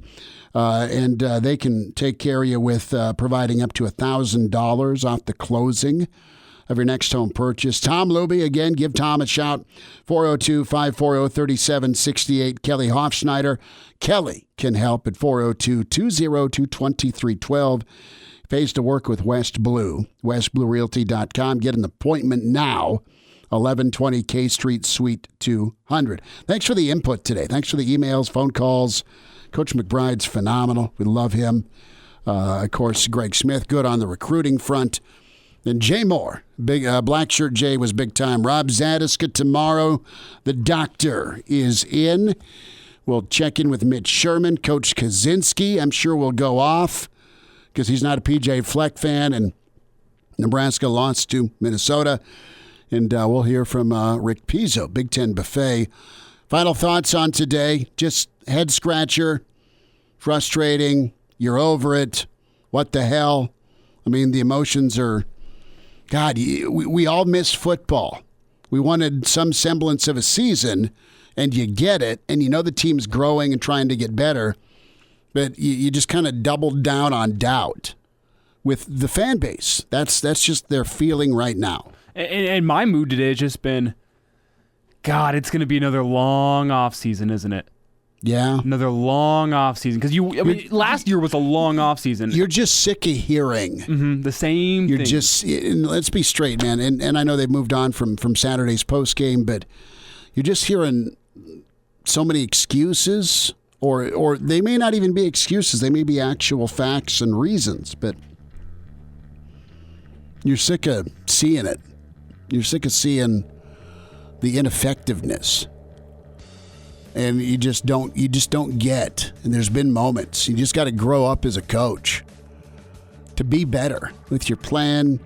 and they can take care of you with providing up to $1,000 off the closing of your next home purchase. Tom Luby, again, give Tom a shout, 402-540-3768. Kelly Hofschneider. Kelly can help at 402-202-2312. Pays to work with West Blue, westbluerealty.com. Get an appointment now, 1120 K Street, Suite 200. Thanks for the input today. Thanks for the emails, phone calls. Coach McBride's phenomenal. We love him. Of course, Greg Smith, good on the recruiting front. And Jay Moore, big Black Shirt Jay was big time. Rob Zadiska tomorrow. The doctor is in. We'll check in with Mitch Sherman. Coach Kaczynski, I'm sure, will go off because he's not a PJ Fleck fan, and Nebraska lost to Minnesota. And we'll hear from Rick Pizzo, Big Ten Buffet. Final thoughts on today. Just head scratcher, frustrating. You're over it. What the hell? I mean, the emotions are... God, we all miss football. We wanted some semblance of a season, and you get it, and you know the team's growing and trying to get better, but you just kind of doubled down on doubt with the fan base. That's just their feeling right now. And my mood today has just been, God, it's going to be another long off season, isn't it? Yeah. Another long off season. Because last year was a long off season. You're just sick of hearing the same You're thing. just, let's be straight, man. And I know they've moved on from Saturday's post game, but you're just hearing so many excuses, or they may not even be excuses. They may be actual facts and reasons, but you're sick of seeing it. You're sick of seeing the ineffectiveness. And you just don't get. And there's been moments. You just got to grow up as a coach to be better with your plan.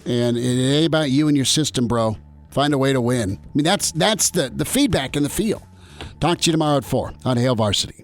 And it ain't about you and your system, bro. Find a way to win. I mean, that's the feedback in the field. Talk to you tomorrow at 4 on Hail Varsity.